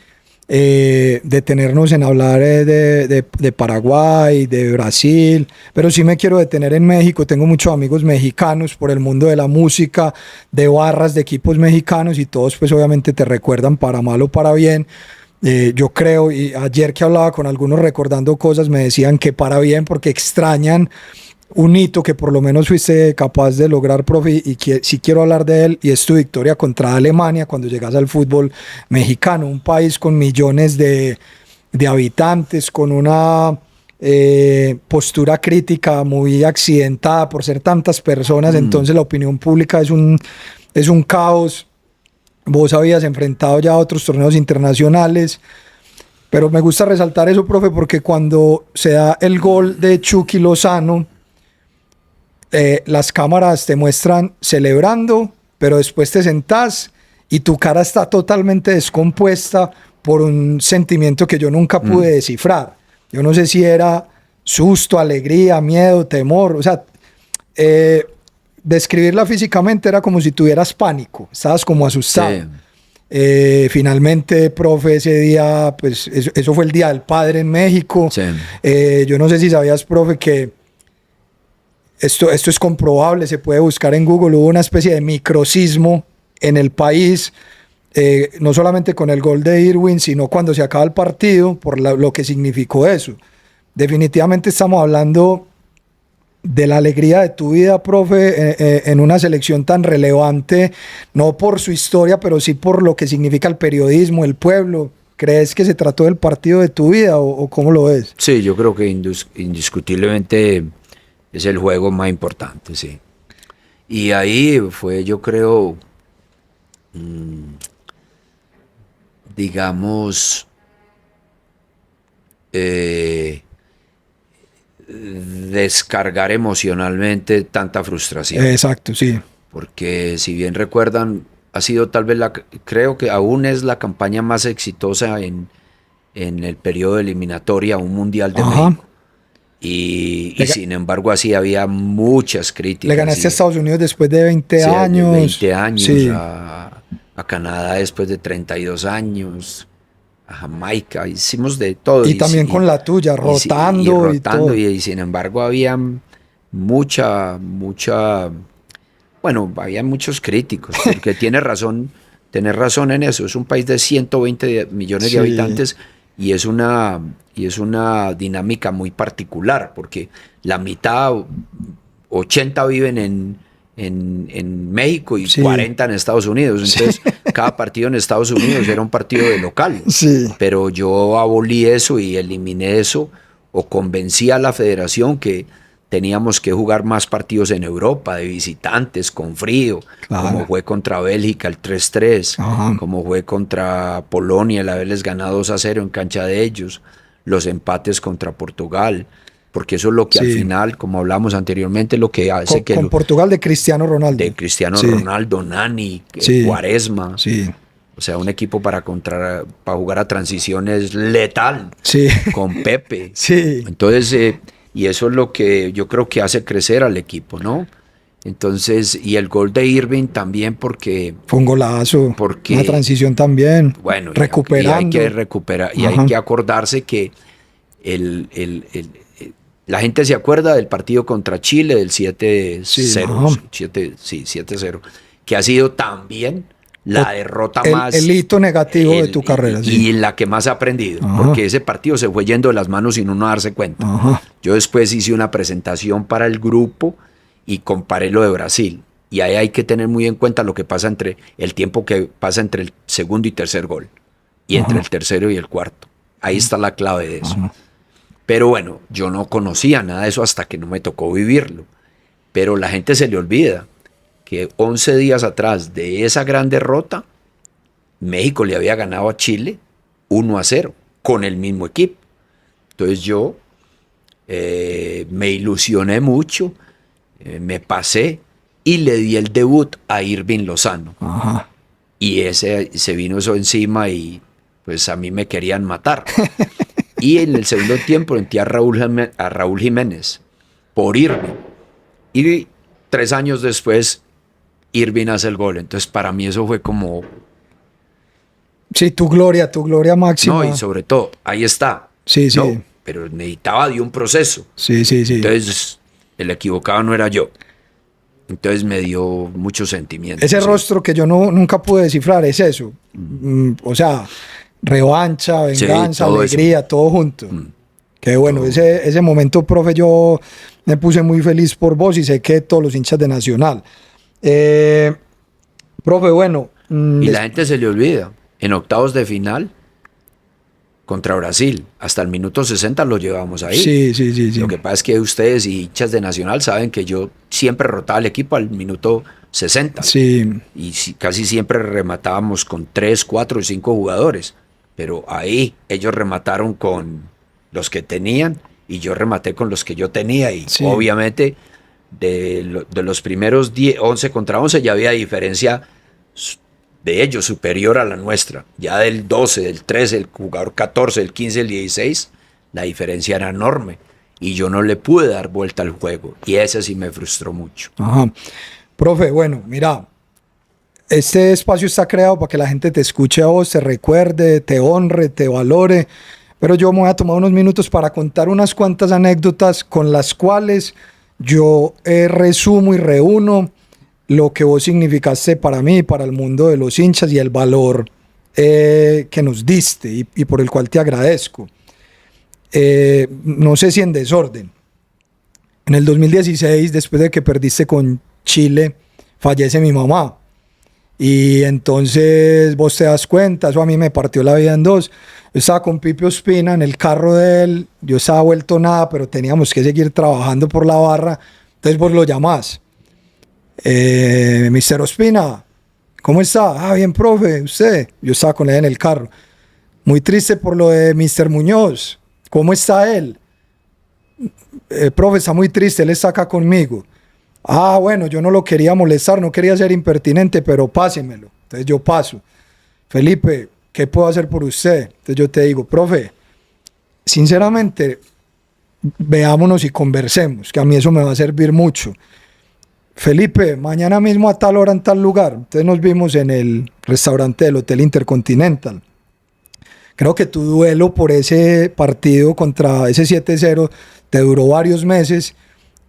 detenernos en hablar de Paraguay, de Brasil, pero sí me quiero detener en México. Tengo muchos amigos mexicanos por el mundo de la música, de barras, de equipos mexicanos, y todos pues obviamente te recuerdan para mal o para bien. Yo creo, y ayer que hablaba con algunos recordando cosas, me decían que para bien, porque extrañan un hito que por lo menos fuiste capaz de lograr, profe, y que sí quiero hablar de él, y es tu victoria contra Alemania cuando llegas al fútbol mexicano, un país con millones de habitantes, con una postura crítica muy accidentada por ser tantas personas. Entonces la opinión pública es un caos. Vos habías enfrentado ya a otros torneos internacionales, pero me gusta resaltar eso, profe, porque cuando se da el gol de Chucky Lozano, las cámaras te muestran celebrando, pero después te sentás y tu cara está totalmente descompuesta por un sentimiento que yo nunca pude descifrar. Yo no sé si era susto, alegría, miedo, temor, o sea, describirla físicamente era como si tuvieras pánico, estabas como asustado. Sí. Finalmente, profe, ese día, pues eso fue el Día del Padre en México. Sí. Yo no sé si sabías, profe, que esto es comprobable, se puede buscar en Google, hubo una especie de microsismo en el país, no solamente con el gol de Irwin, sino cuando se acaba el partido, por lo que significó eso. Definitivamente estamos hablando de la alegría de tu vida, profe, en una selección tan relevante, no por su historia, pero sí por lo que significa el periodismo, el pueblo. ¿Crees que se trató del partido de tu vida o cómo lo ves? Sí, yo creo que indiscutiblemente es el juego más importante, sí. Y ahí fue, yo creo, digamos, descargar emocionalmente tanta frustración. Exacto, sí. Porque si bien recuerdan, ha sido tal vez creo que aún es la campaña más exitosa en el periodo de eliminatoria a un Mundial de México. Y sin embargo así había muchas críticas. Le ganaste a Estados Unidos después de 20 años. De 20 años, sí. a Canadá después de 32 años, a Jamaica, hicimos de todo. Y también con la tuya, rotando y todo. Y sin embargo había bueno, había muchos críticos, porque tenés razón en eso. Es un país de 120 millones de habitantes y es una dinámica muy particular, porque la mitad, 80 viven en México y 40 en Estados Unidos. Entonces, cada partido en Estados Unidos era un partido de local. Sí. Pero yo abolí eso y eliminé eso, o convencí a la federación que teníamos que jugar más partidos en Europa, de visitantes, con frío, como fue contra Bélgica el 3-3, como fue contra Polonia el haberles ganado 2-0 en cancha de ellos, los empates contra Portugal, porque eso es lo que al final, como hablamos anteriormente, lo que hace que... Con Portugal de Cristiano Ronaldo. De Cristiano Ronaldo, Nani, Quaresma. Sí. O sea, un equipo para jugar a transiciones letal, con Pepe. Sí. Entonces... y eso es lo que yo creo que hace crecer al equipo, ¿no? Entonces, y el gol de Irving también porque... Fue un golazo, una transición también, bueno, recuperando. Y hay que recuperar, y hay que acordarse que la gente se acuerda del partido contra Chile, del 7-0, 7-0, que ha sido también la derrota más... El hito negativo de tu carrera. Y la que más he aprendido, porque ese partido se fue yendo de las manos sin uno darse cuenta. Yo después hice una presentación para el grupo y comparé lo de Brasil. Y ahí hay que tener muy en cuenta lo que pasa el tiempo que pasa entre el segundo y tercer gol. Y entre el tercero y el cuarto. Ahí está la clave de eso. Pero bueno, yo no conocía nada de eso hasta que no me tocó vivirlo. Pero la gente se le olvida que 11 días atrás de esa gran derrota, México le había ganado a Chile 1-0 con el mismo equipo. Entonces yo me ilusioné mucho, me pasé y le di el debut a Irving Lozano. Y se vino eso encima y pues a mí me querían matar. Y en el segundo tiempo entré a Raúl Jiménez por Irving. Y 3 años después Irving hace el gol. Entonces para mí eso fue como... Sí, tu gloria máxima. No, y sobre todo, ahí está. Sí. Pero necesitaba de un proceso. Sí. Entonces el equivocado no era yo. Entonces me dio mucho sentimiento. Ese rostro que yo nunca pude descifrar es eso. O sea, revancha, venganza, alegría, todo junto. Qué bueno, ese momento, profe, yo me puse muy feliz por vos y sé que todos los hinchas de Nacional. Profe, bueno. Y la gente se le olvida. En octavos de final, contra Brasil, hasta el minuto 60 lo llevamos ahí. Sí. Lo que pasa es que ustedes y hinchas de Nacional saben que yo siempre rotaba el equipo al minuto 60. Sí. Y casi siempre rematábamos con 3, 4 y 5 jugadores. Pero ahí ellos remataron con los que tenían y yo rematé con los que yo tenía. Y obviamente de los primeros 11 contra 11 ya había diferencia de ellos superior a la nuestra. Ya del 12, del 13, el jugador 14, el 15, el 16, la diferencia era enorme. Y yo no le pude dar vuelta al juego. Y ese sí me frustró mucho. Profe, bueno, mira, este espacio está creado para que la gente te escuche a vos, te recuerde, te honre, te valore. Pero yo me voy a tomar unos minutos para contar unas cuantas anécdotas con las cuales yo resumo y reúno lo que vos significaste para mí, para el mundo de los hinchas y el valor que nos diste y por el cual te agradezco. No sé si en desorden. En el 2016, después de que perdiste con Chile, fallece mi mamá. Y entonces vos te das cuenta, eso a mí me partió la vida en dos. Yo estaba con Pipe Ospina en el carro de él, yo estaba vuelto nada, pero teníamos que seguir trabajando por la barra. Entonces vos lo llamás. Mr. Ospina, ¿cómo está? Ah, bien, profe, usted. Yo estaba con él en el carro. Muy triste por lo de Mr. Muñoz. ¿Cómo está él? Profe, está muy triste, él está acá conmigo. Ah, bueno, yo no lo quería molestar, no quería ser impertinente, pero pásemelo. Entonces yo paso. Felipe, ¿qué puedo hacer por usted? Entonces yo te digo, profe, sinceramente, veámonos y conversemos, que a mí eso me va a servir mucho. Felipe, mañana mismo a tal hora en tal lugar. Entonces nos vimos en el restaurante del Hotel Intercontinental. Creo que tu duelo por ese partido contra ese 7-0 te duró varios meses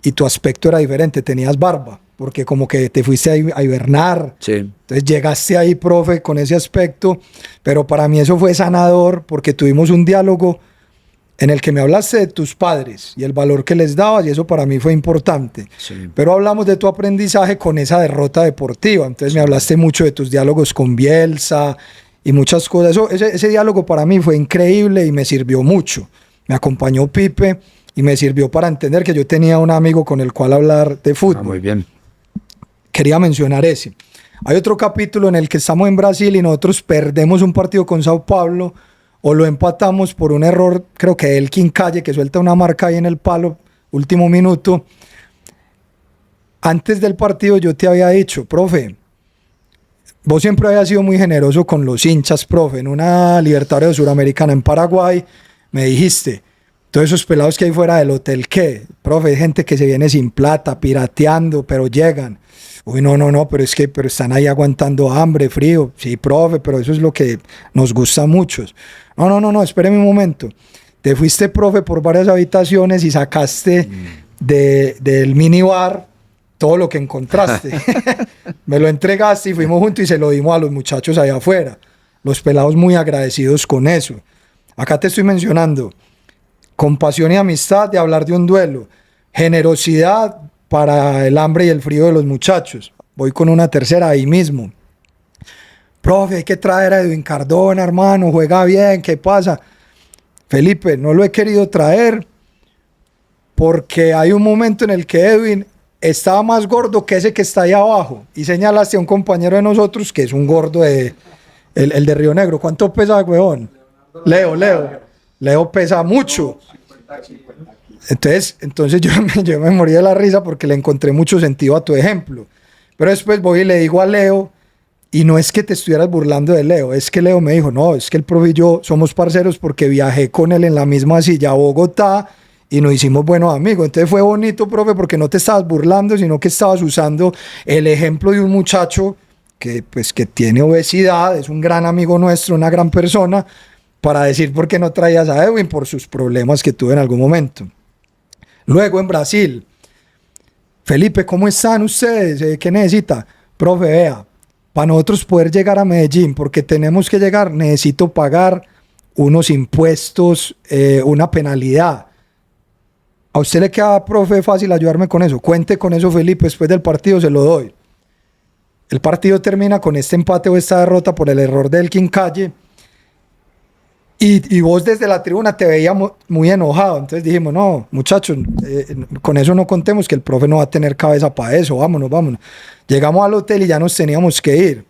y tu aspecto era diferente, tenías barba, porque como que te fuiste a hibernar. Sí. Entonces llegaste ahí, profe, con ese aspecto, pero para mí eso fue sanador porque tuvimos un diálogo en el que me hablaste de tus padres y el valor que les dabas y eso para mí fue importante. Sí. Pero hablamos de tu aprendizaje con esa derrota deportiva, entonces me hablaste mucho de tus diálogos con Bielsa y muchas cosas. Ese diálogo para mí fue increíble y me sirvió mucho. Me acompañó Pipe y me sirvió para entender que yo tenía un amigo con el cual hablar de fútbol. Muy bien. Quería mencionar ese. Hay otro capítulo en el que estamos en Brasil y nosotros perdemos un partido con Sao Paulo o lo empatamos por un error, creo que Elkin Calle, que suelta una marca ahí en el palo, último minuto. Antes del partido yo te había dicho, profe, vos siempre habías sido muy generoso con los hinchas, profe. En una Libertadores Suramericana en Paraguay me dijiste, todos esos pelados que hay fuera del hotel, ¿qué? Profe, gente que se viene sin plata, pirateando, pero llegan. Uy, no, pero es que están ahí aguantando hambre, frío. Sí, profe, pero eso es lo que nos gusta a muchos. No, espéreme un momento. Te fuiste, profe, por varias habitaciones y sacaste del minibar todo lo que encontraste. Me lo entregaste y fuimos juntos y se lo dimos a los muchachos allá afuera. Los pelados muy agradecidos con eso. Acá te estoy mencionando compasión y amistad de hablar de un duelo, generosidad para el hambre y el frío de los muchachos. Voy con una tercera ahí mismo. Profe, hay que traer a Edwin Cardona, hermano, juega bien, ¿qué pasa? Felipe, no lo he querido traer porque hay un momento en el que Edwin estaba más gordo que ese que está ahí abajo y señalaste a un compañero de nosotros que es un gordo el de Río Negro. ¿Cuánto pesa, huevón? Leo pesa mucho. Entonces yo me morí de la risa porque le encontré mucho sentido a tu ejemplo. Pero después voy y le digo a Leo, y no es que te estuvieras burlando de Leo, es que Leo me dijo, no, es que el profe y yo somos parceros porque viajé con él en la misma silla a Bogotá y nos hicimos buenos amigos. Entonces fue bonito, profe, porque no te estabas burlando, sino que estabas usando el ejemplo de un muchacho que tiene obesidad, es un gran amigo nuestro, una gran persona, para decir por qué no traías a Edwin por sus problemas que tuve en algún momento. Luego en Brasil, Felipe, ¿cómo están ustedes? ¿Qué necesita? Profe, vea, para nosotros poder llegar a Medellín, porque tenemos que llegar, necesito pagar unos impuestos, una penalidad. ¿A usted le queda, profe, fácil ayudarme con eso? Cuente con eso, Felipe, después del partido se lo doy. El partido termina con este empate o esta derrota por el error de Elkin Calle. Y vos desde la tribuna te veías muy enojado. Entonces dijimos, no, muchachos, con eso no contemos, que el profe no va a tener cabeza para eso. Vámonos. Llegamos al hotel y ya nos teníamos que ir.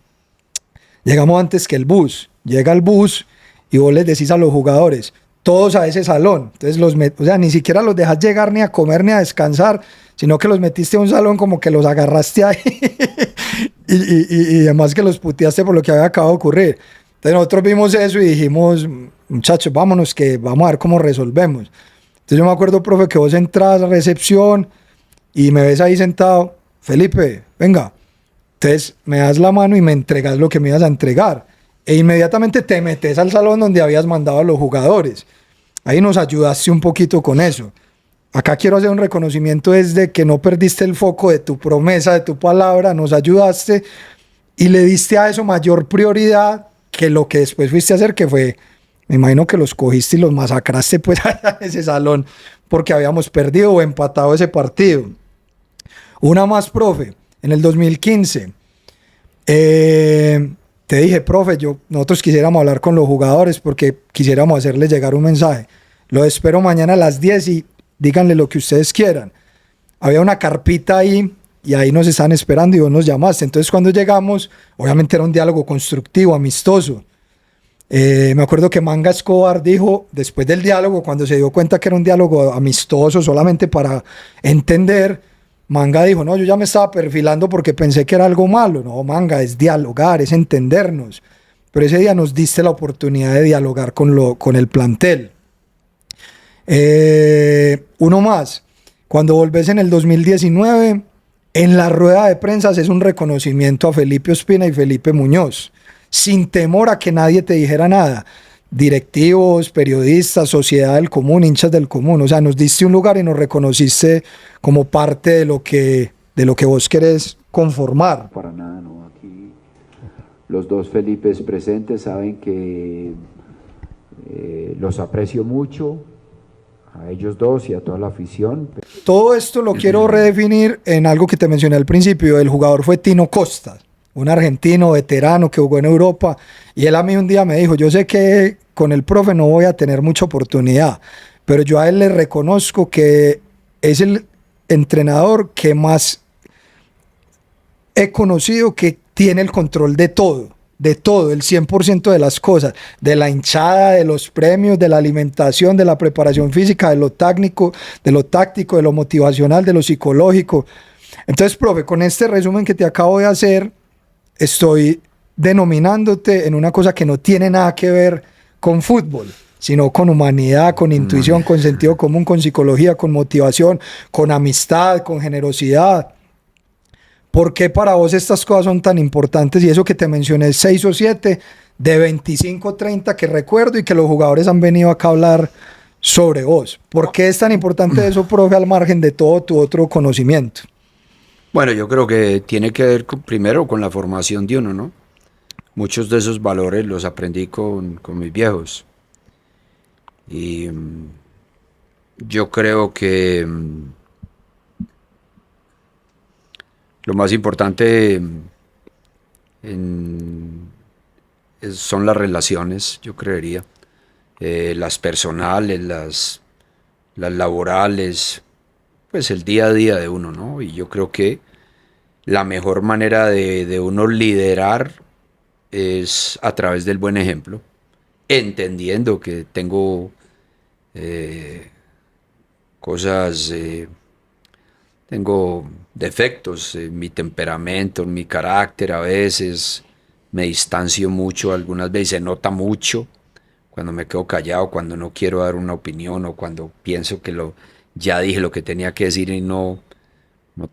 Llegamos antes que el bus. Llega el bus y vos les decís a los jugadores, todos a ese salón. Entonces o sea, ni siquiera los dejas llegar ni a comer ni a descansar, sino que los metiste a un salón como que los agarraste ahí y además que los puteaste por lo que había acabado de ocurrir. Entonces nosotros vimos eso y dijimos, muchachos, vámonos que vamos a ver cómo resolvemos. Entonces yo me acuerdo, profe, que vos entras a recepción y me ves ahí sentado. Felipe, venga. Entonces me das la mano y me entregas lo que me ibas a entregar. E inmediatamente te metes al salón donde habías mandado a los jugadores. Ahí nos ayudaste un poquito con eso. acá quiero hacer un reconocimiento es de que no perdiste el foco de tu promesa, de tu palabra, nos ayudaste y le diste a eso mayor prioridad que lo que después fuiste a hacer, que fue, me imagino que los cogiste y los masacraste pues allá en ese salón porque habíamos perdido o empatado ese partido. Una más, profe, en el 2015, te dije, profe, nosotros quisiéramos hablar con los jugadores porque quisiéramos hacerles llegar un mensaje. Lo espero mañana a las 10 y díganle lo que ustedes quieran. Había una carpita ahí y ahí nos están esperando y vos nos llamaste. Entonces cuando llegamos, obviamente era un diálogo constructivo, amistoso. Me acuerdo que Manga Escobar dijo, después del diálogo, cuando se dio cuenta que era un diálogo amistoso solamente para entender, Manga dijo, no, yo ya me estaba perfilando porque pensé que era algo malo. No, Manga, es dialogar, es entendernos. Pero ese día nos diste la oportunidad de dialogar con el plantel. Uno más, cuando volvés en el 2019, en la rueda de prensa es un reconocimiento a Felipe Ospina y Felipe Muñoz, sin temor a que nadie te dijera nada. Directivos, periodistas, sociedad del común, hinchas del común, o sea, nos diste un lugar y nos reconociste como parte de lo que vos querés conformar. Para nada, no, aquí los dos Felipes presentes saben que los aprecio mucho, a ellos dos y a toda la afición. Todo esto lo quiero redefinir en algo que te mencioné al principio. El jugador fue Tino Costa, un argentino veterano que jugó en Europa, y él a mí un día me dijo, yo sé que con el profe no voy a tener mucha oportunidad, pero yo a él le reconozco que es el entrenador que más he conocido que tiene el control de todo, el 100% de las cosas, de la hinchada, de los premios, de la alimentación, de la preparación física, de lo técnico, de lo motivacional, de lo psicológico. Entonces, profe, con este resumen que te acabo de hacer, estoy denominándote en una cosa que no tiene nada que ver con fútbol, sino con humanidad, con intuición, con sentido común, con psicología, con motivación, con amistad, con generosidad. ¿Por qué para vos estas cosas son tan importantes? Y eso que te mencioné, 6 o 7 de 25 30 que recuerdo y que los jugadores han venido acá a hablar sobre vos. ¿Por qué es tan importante eso, profe, al margen de todo tu otro conocimiento? Bueno, yo creo que tiene que ver primero con la formación de uno, ¿no? Muchos de esos valores los aprendí con mis viejos. Y yo creo que lo más importante son las relaciones, yo creería. Las personales, las laborales, pues el día a día de uno, ¿no? Y yo creo que la mejor manera de uno liderar es a través del buen ejemplo, entendiendo que tengo cosas, tengo defectos en mi temperamento, en mi carácter, a veces me distancio mucho, algunas veces se nota mucho cuando me quedo callado, cuando no quiero dar una opinión o cuando pienso que ya dije lo que tenía que decir y no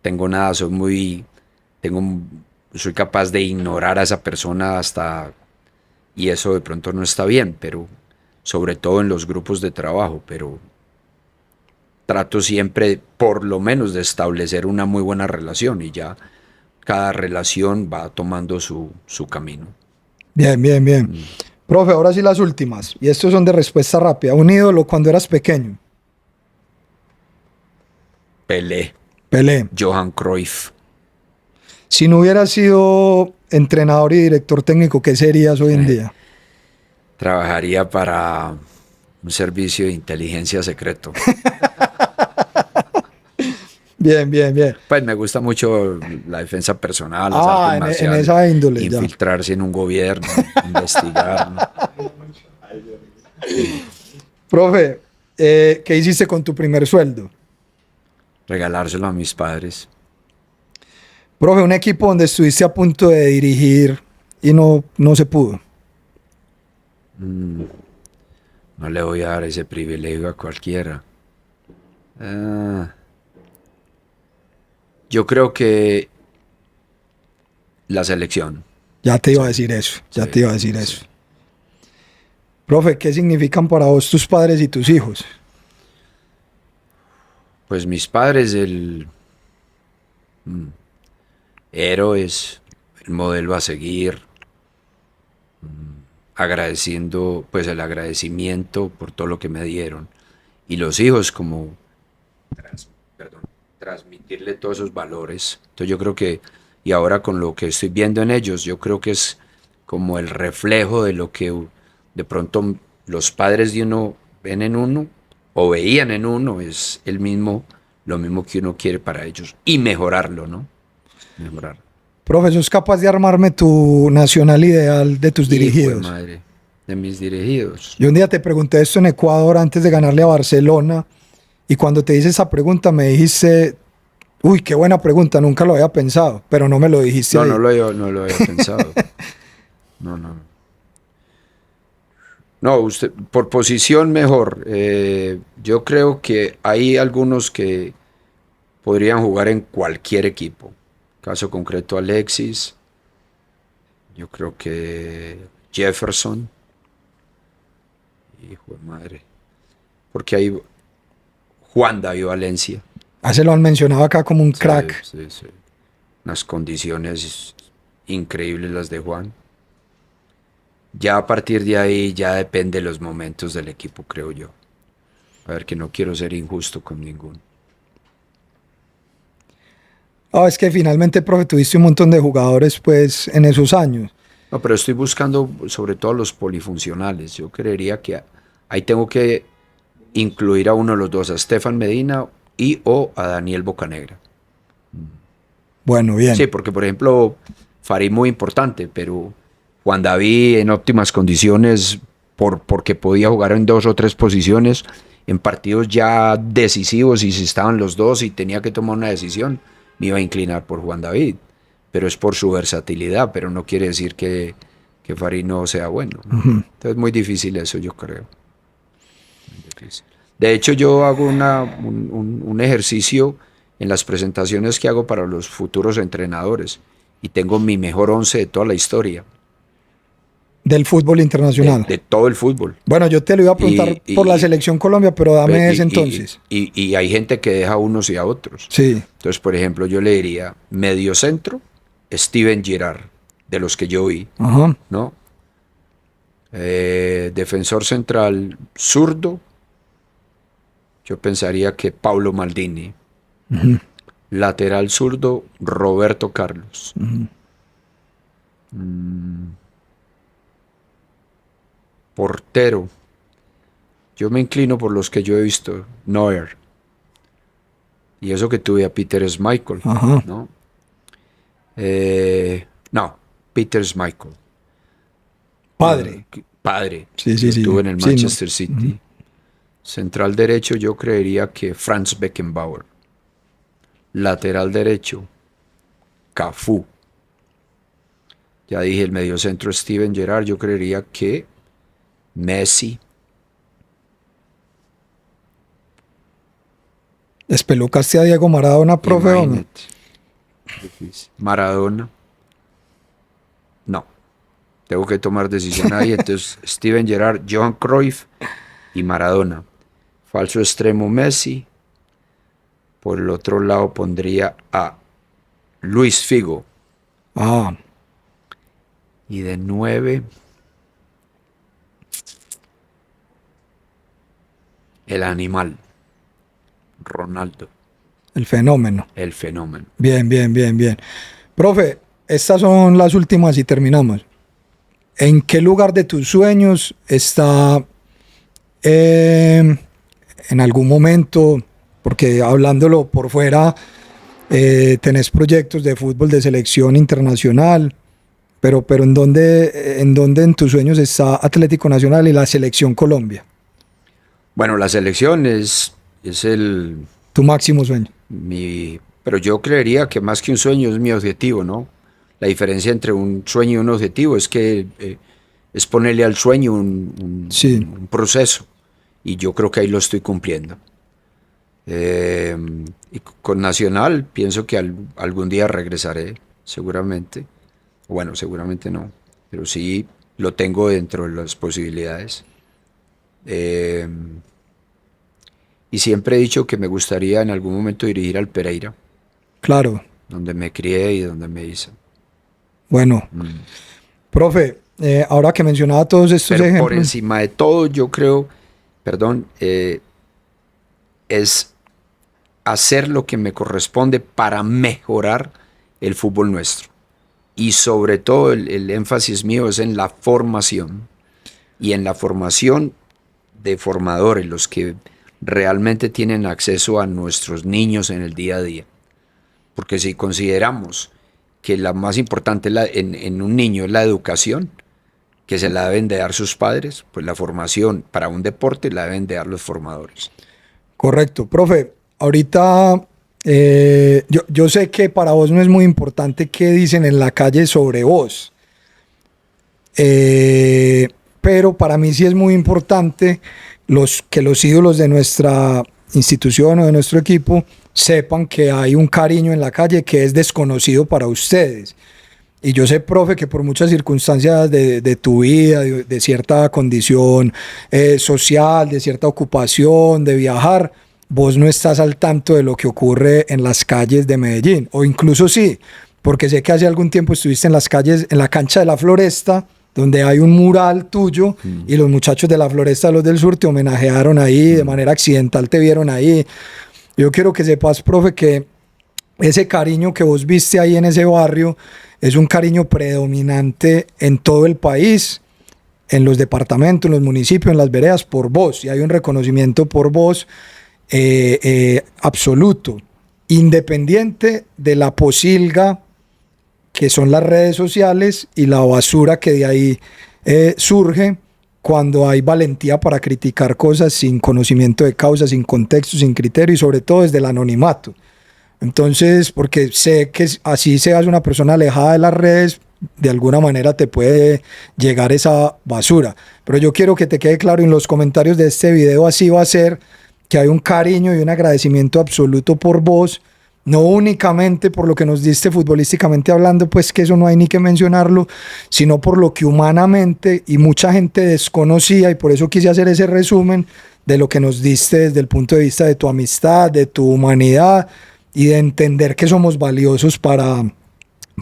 tengo nada, soy capaz de ignorar a esa persona y eso de pronto no está bien, pero sobre todo en los grupos de trabajo, pero trato siempre por lo menos de establecer una muy buena relación y ya cada relación va tomando su camino. Bien. Profe, ahora sí las últimas, y estos son de respuesta rápida. Un ídolo cuando eras pequeño. Pelé. Johan Cruyff. Si no hubieras sido entrenador y director técnico, ¿qué serías hoy en día? Trabajaría para un servicio de inteligencia secreto. Bien. Pues me gusta mucho la defensa personal, las artes marciales, en esa índole. infiltrarse en un gobierno, investigar, ¿no? Profe, ¿qué hiciste con tu primer sueldo? Regalárselo a mis padres. Profe, un equipo donde estuviste a punto de dirigir y no se pudo. No le voy a dar ese privilegio a cualquiera. Yo creo que la selección. Ya te iba a decir eso, eso. Profe, ¿qué significan para vos tus padres y tus hijos? Pues mis padres, héroes, el modelo a seguir, agradeciendo, pues el agradecimiento por todo lo que me dieron. Y los hijos como perdón, transmitirle todos esos valores. Entonces yo creo que, y ahora con lo que estoy viendo en ellos, yo creo que es como el reflejo de lo que de pronto los padres de uno ven en uno o veían en uno, es el mismo, lo mismo que uno quiere para ellos y mejorarlo, ¿no? Mejorar. Profe, ¿sos capaz de armarme tu nacional ideal de tus Hijo de dirigidos? madre, de mis dirigidos. Yo un día te pregunté esto en Ecuador antes de ganarle a Barcelona y cuando te hice esa pregunta me dijiste, uy, qué buena pregunta, nunca lo había pensado, pero no me lo dijiste No, ahí. no lo había pensado. No. No, usted, por posición mejor. Yo creo que hay algunos que podrían jugar en cualquier equipo. Caso concreto Alexis. Yo creo que Jefferson. Hijo de madre. Porque hay Juan David Valencia. Ah, se lo han mencionado acá como un crack. Sí. Unas condiciones increíbles las de Juan. Ya a partir de ahí ya depende de los momentos del equipo, creo yo. A ver, que no quiero ser injusto con ninguno. Ah, es que finalmente, profe, tuviste un montón de jugadores pues en esos años. No, pero estoy buscando sobre todo los polifuncionales. Yo creería que ahí tengo que incluir a uno de los dos, a Stefan Medina y o a Daniel Bocanegra. Bueno, bien. Sí, porque por ejemplo, Farid muy importante, pero Juan David en óptimas condiciones porque podía jugar en 2 o 3 posiciones en partidos ya decisivos y si estaban los dos y tenía que tomar una decisión, me iba a inclinar por Juan David, pero es por su versatilidad, pero no quiere decir que Farid no sea bueno, ¿no? Entonces es muy difícil eso, yo creo. Muy difícil. De hecho, yo hago un ejercicio en las presentaciones que hago para los futuros entrenadores y tengo mi mejor 11 de toda la historia. Del fútbol internacional. De todo el fútbol. Bueno, yo te lo iba a preguntar por la selección Colombia, pero dame ese entonces. Y hay gente que deja a unos y a otros. Sí. Entonces, por ejemplo, yo le diría medio centro, Steven Gerrard, de los que yo vi, Ajá. ¿no? Defensor central zurdo, yo pensaría que Paulo Maldini. Lateral zurdo, Roberto Carlos. Portero, yo me inclino por los que yo he visto, Neuer. Y eso que tuve a Peter Schmeichel, Ajá. ¿no? No, Peter Schmeichel. Padre. Padre. Sí. Lo tuve en el Sí, Manchester City. Central derecho yo creería que Franz Beckenbauer. Lateral derecho, Cafú. Ya dije el mediocentro Steven Gerrard, yo creería que Messi. Espelucaste a Diego Maradona, profe. ¿O no? Imagínate. Maradona. No. Tengo que tomar decisión ahí. Entonces, Steven Gerrard, Johan Cruyff y Maradona. Falso extremo Messi. Por el otro lado pondría a Luis Figo. Ah, Y de 9, el animal. Ronaldo. el fenómeno. El fenómeno. Bien. Profe, estas son las últimas y terminamos. ¿En qué lugar de tus sueños está en algún momento, porque hablándolo por fuera, tenés proyectos de fútbol de selección internacional, pero ¿en dónde en tus sueños está Atlético Nacional y la selección Colombia? Bueno, la selección es Tu máximo sueño. pero yo creería que más que un sueño es mi objetivo, ¿no? La diferencia entre un sueño y un objetivo es que es ponerle al sueño un proceso, y yo creo que ahí lo estoy cumpliendo. Y con Nacional pienso que algún día regresaré, seguramente. Bueno, seguramente no, pero sí lo tengo dentro de las posibilidades. Y siempre he dicho que me gustaría en algún momento dirigir al Pereira, Claro, donde me crié y donde me hice. bueno. Profe, ahora que mencionaba todos estos Pero por ejemplos, encima de todo, yo creo, perdón, es hacer lo que me corresponde para mejorar el fútbol nuestro. Y sobre todo el énfasis mío es en la formación. Y en la formación de formadores, los que realmente tienen acceso a nuestros niños en el día a día. Porque si consideramos que la más importante en un niño es la educación, que se la deben de dar sus padres, pues la formación para un deporte la deben de dar los formadores. correcto. Profe, ahorita yo sé que para vos no es muy importante qué dicen en la calle sobre vos, pero para mí sí es muy importante que los ídolos de nuestra institución o de nuestro equipo sepan que hay un cariño en la calle que es desconocido para ustedes. Y yo sé, profe, que por muchas circunstancias de tu vida, de cierta condición social, de cierta ocupación, de viajar, vos no estás al tanto de lo que ocurre en las calles de Medellín. O incluso sí, porque sé que hace algún tiempo estuviste en las calles, en la cancha de la Floresta, donde hay un mural tuyo y los muchachos de la Floresta, los del sur, te homenajearon ahí, de manera accidental te vieron ahí. Yo quiero que sepas, profe, que ese cariño que vos viste ahí en ese barrio es un cariño predominante en todo el país, en los departamentos, en los municipios, en las veredas, por vos. Y hay un reconocimiento por vos absoluto, independiente de la posilga que son las redes sociales y la basura que de ahí surge cuando hay valentía para criticar cosas sin conocimiento de causa, sin contexto, sin criterio y sobre todo desde el anonimato. Entonces, porque sé que así seas una persona alejada de las redes, de alguna manera te puede llegar esa basura. Pero yo quiero que te quede claro en los comentarios de este video, así va a ser, que hay un cariño y un agradecimiento absoluto por vos, no únicamente por lo que nos diste futbolísticamente hablando, pues que eso no hay ni que mencionarlo, sino por lo que humanamente y mucha gente desconocía, y por eso quise hacer ese resumen de lo que nos diste desde el punto de vista de tu amistad, de tu humanidad y de entender que somos valiosos para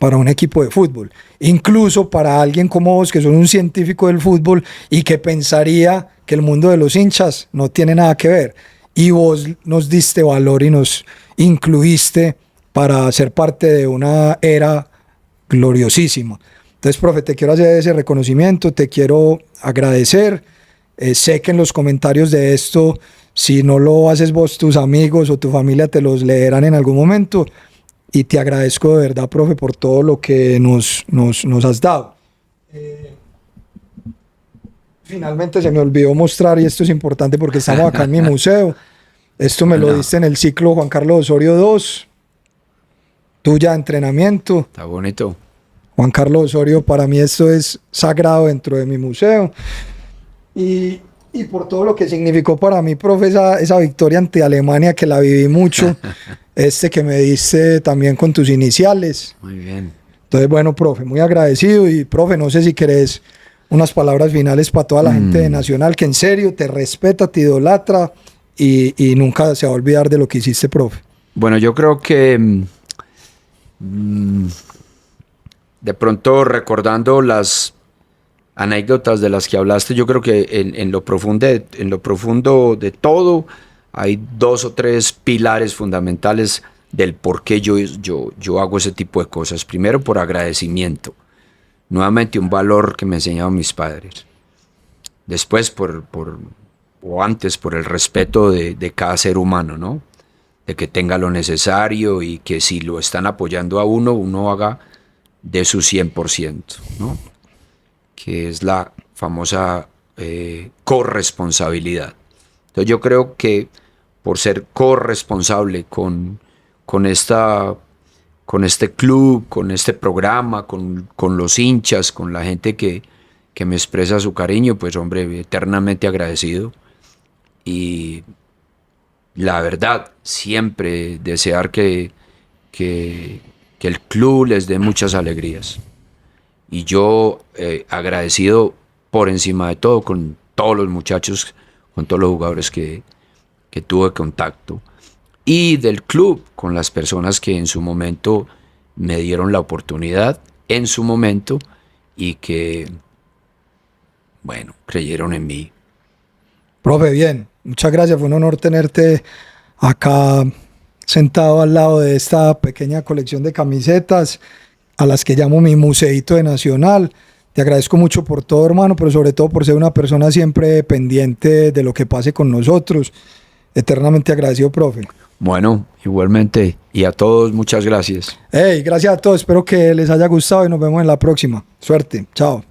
un equipo de fútbol, incluso para alguien como vos, que sos un científico del fútbol y que pensaría que el mundo de los hinchas no tiene nada que ver. Y vos nos diste valor y nos incluiste para ser parte de una era gloriosísima. Entonces, profe, te quiero hacer ese reconocimiento, te quiero agradecer. Sé que en los comentarios de esto, si no lo haces vos, tus amigos o tu familia te los leerán en algún momento. Y te agradezco de verdad, profe, por todo lo que nos has dado. Finalmente se me olvidó mostrar, y esto es importante porque estamos acá en mi museo. Esto me lo diste en el ciclo Juan Carlos Osorio 2, tuya de entrenamiento. Está bonito. Juan Carlos Osorio, para mí esto es sagrado dentro de mi museo. Y por todo lo que significó para mí, profe, esa victoria ante Alemania, que la viví mucho, que me diste también con tus iniciales. Muy bien. Entonces, bueno, profe, muy agradecido. Y, profe, no sé si querés unas palabras finales para toda la gente de Nacional, que en serio te respeta, te idolatra y nunca se va a olvidar de lo que hiciste, profe. Bueno, yo creo que de pronto recordando las anécdotas de las que hablaste, yo creo que en lo profundo de todo hay 2 o 3 pilares fundamentales del por qué yo hago ese tipo de cosas. Primero, por agradecimiento. Nuevamente, un valor que me enseñaron mis padres. Después, o antes, por el respeto de cada ser humano, ¿no? De que tenga lo necesario y que si lo están apoyando a uno haga de su 100%, ¿no? Que es la famosa corresponsabilidad. Entonces yo creo que por ser corresponsable con este club, con este programa, con los hinchas, con la gente que me expresa su cariño, pues hombre, eternamente agradecido. Y la verdad, siempre desear que el club les dé muchas alegrías. Y yo agradecido por encima de todo con todos los muchachos, con todos los jugadores que que tuve contacto, y del club con las personas que en su momento me dieron la oportunidad, en su momento, y que, bueno, creyeron en mí. Profe, bien, muchas gracias, fue un honor tenerte acá sentado al lado de esta pequeña colección de camisetas a las que llamo mi museíto de Nacional. Te agradezco mucho por todo, hermano, pero sobre todo por ser una persona siempre pendiente de lo que pase con nosotros. Eternamente agradecido, profe. Bueno, igualmente, y a todos muchas gracias. Hey, gracias a todos, espero que les haya gustado y nos vemos en la próxima. Suerte, chao.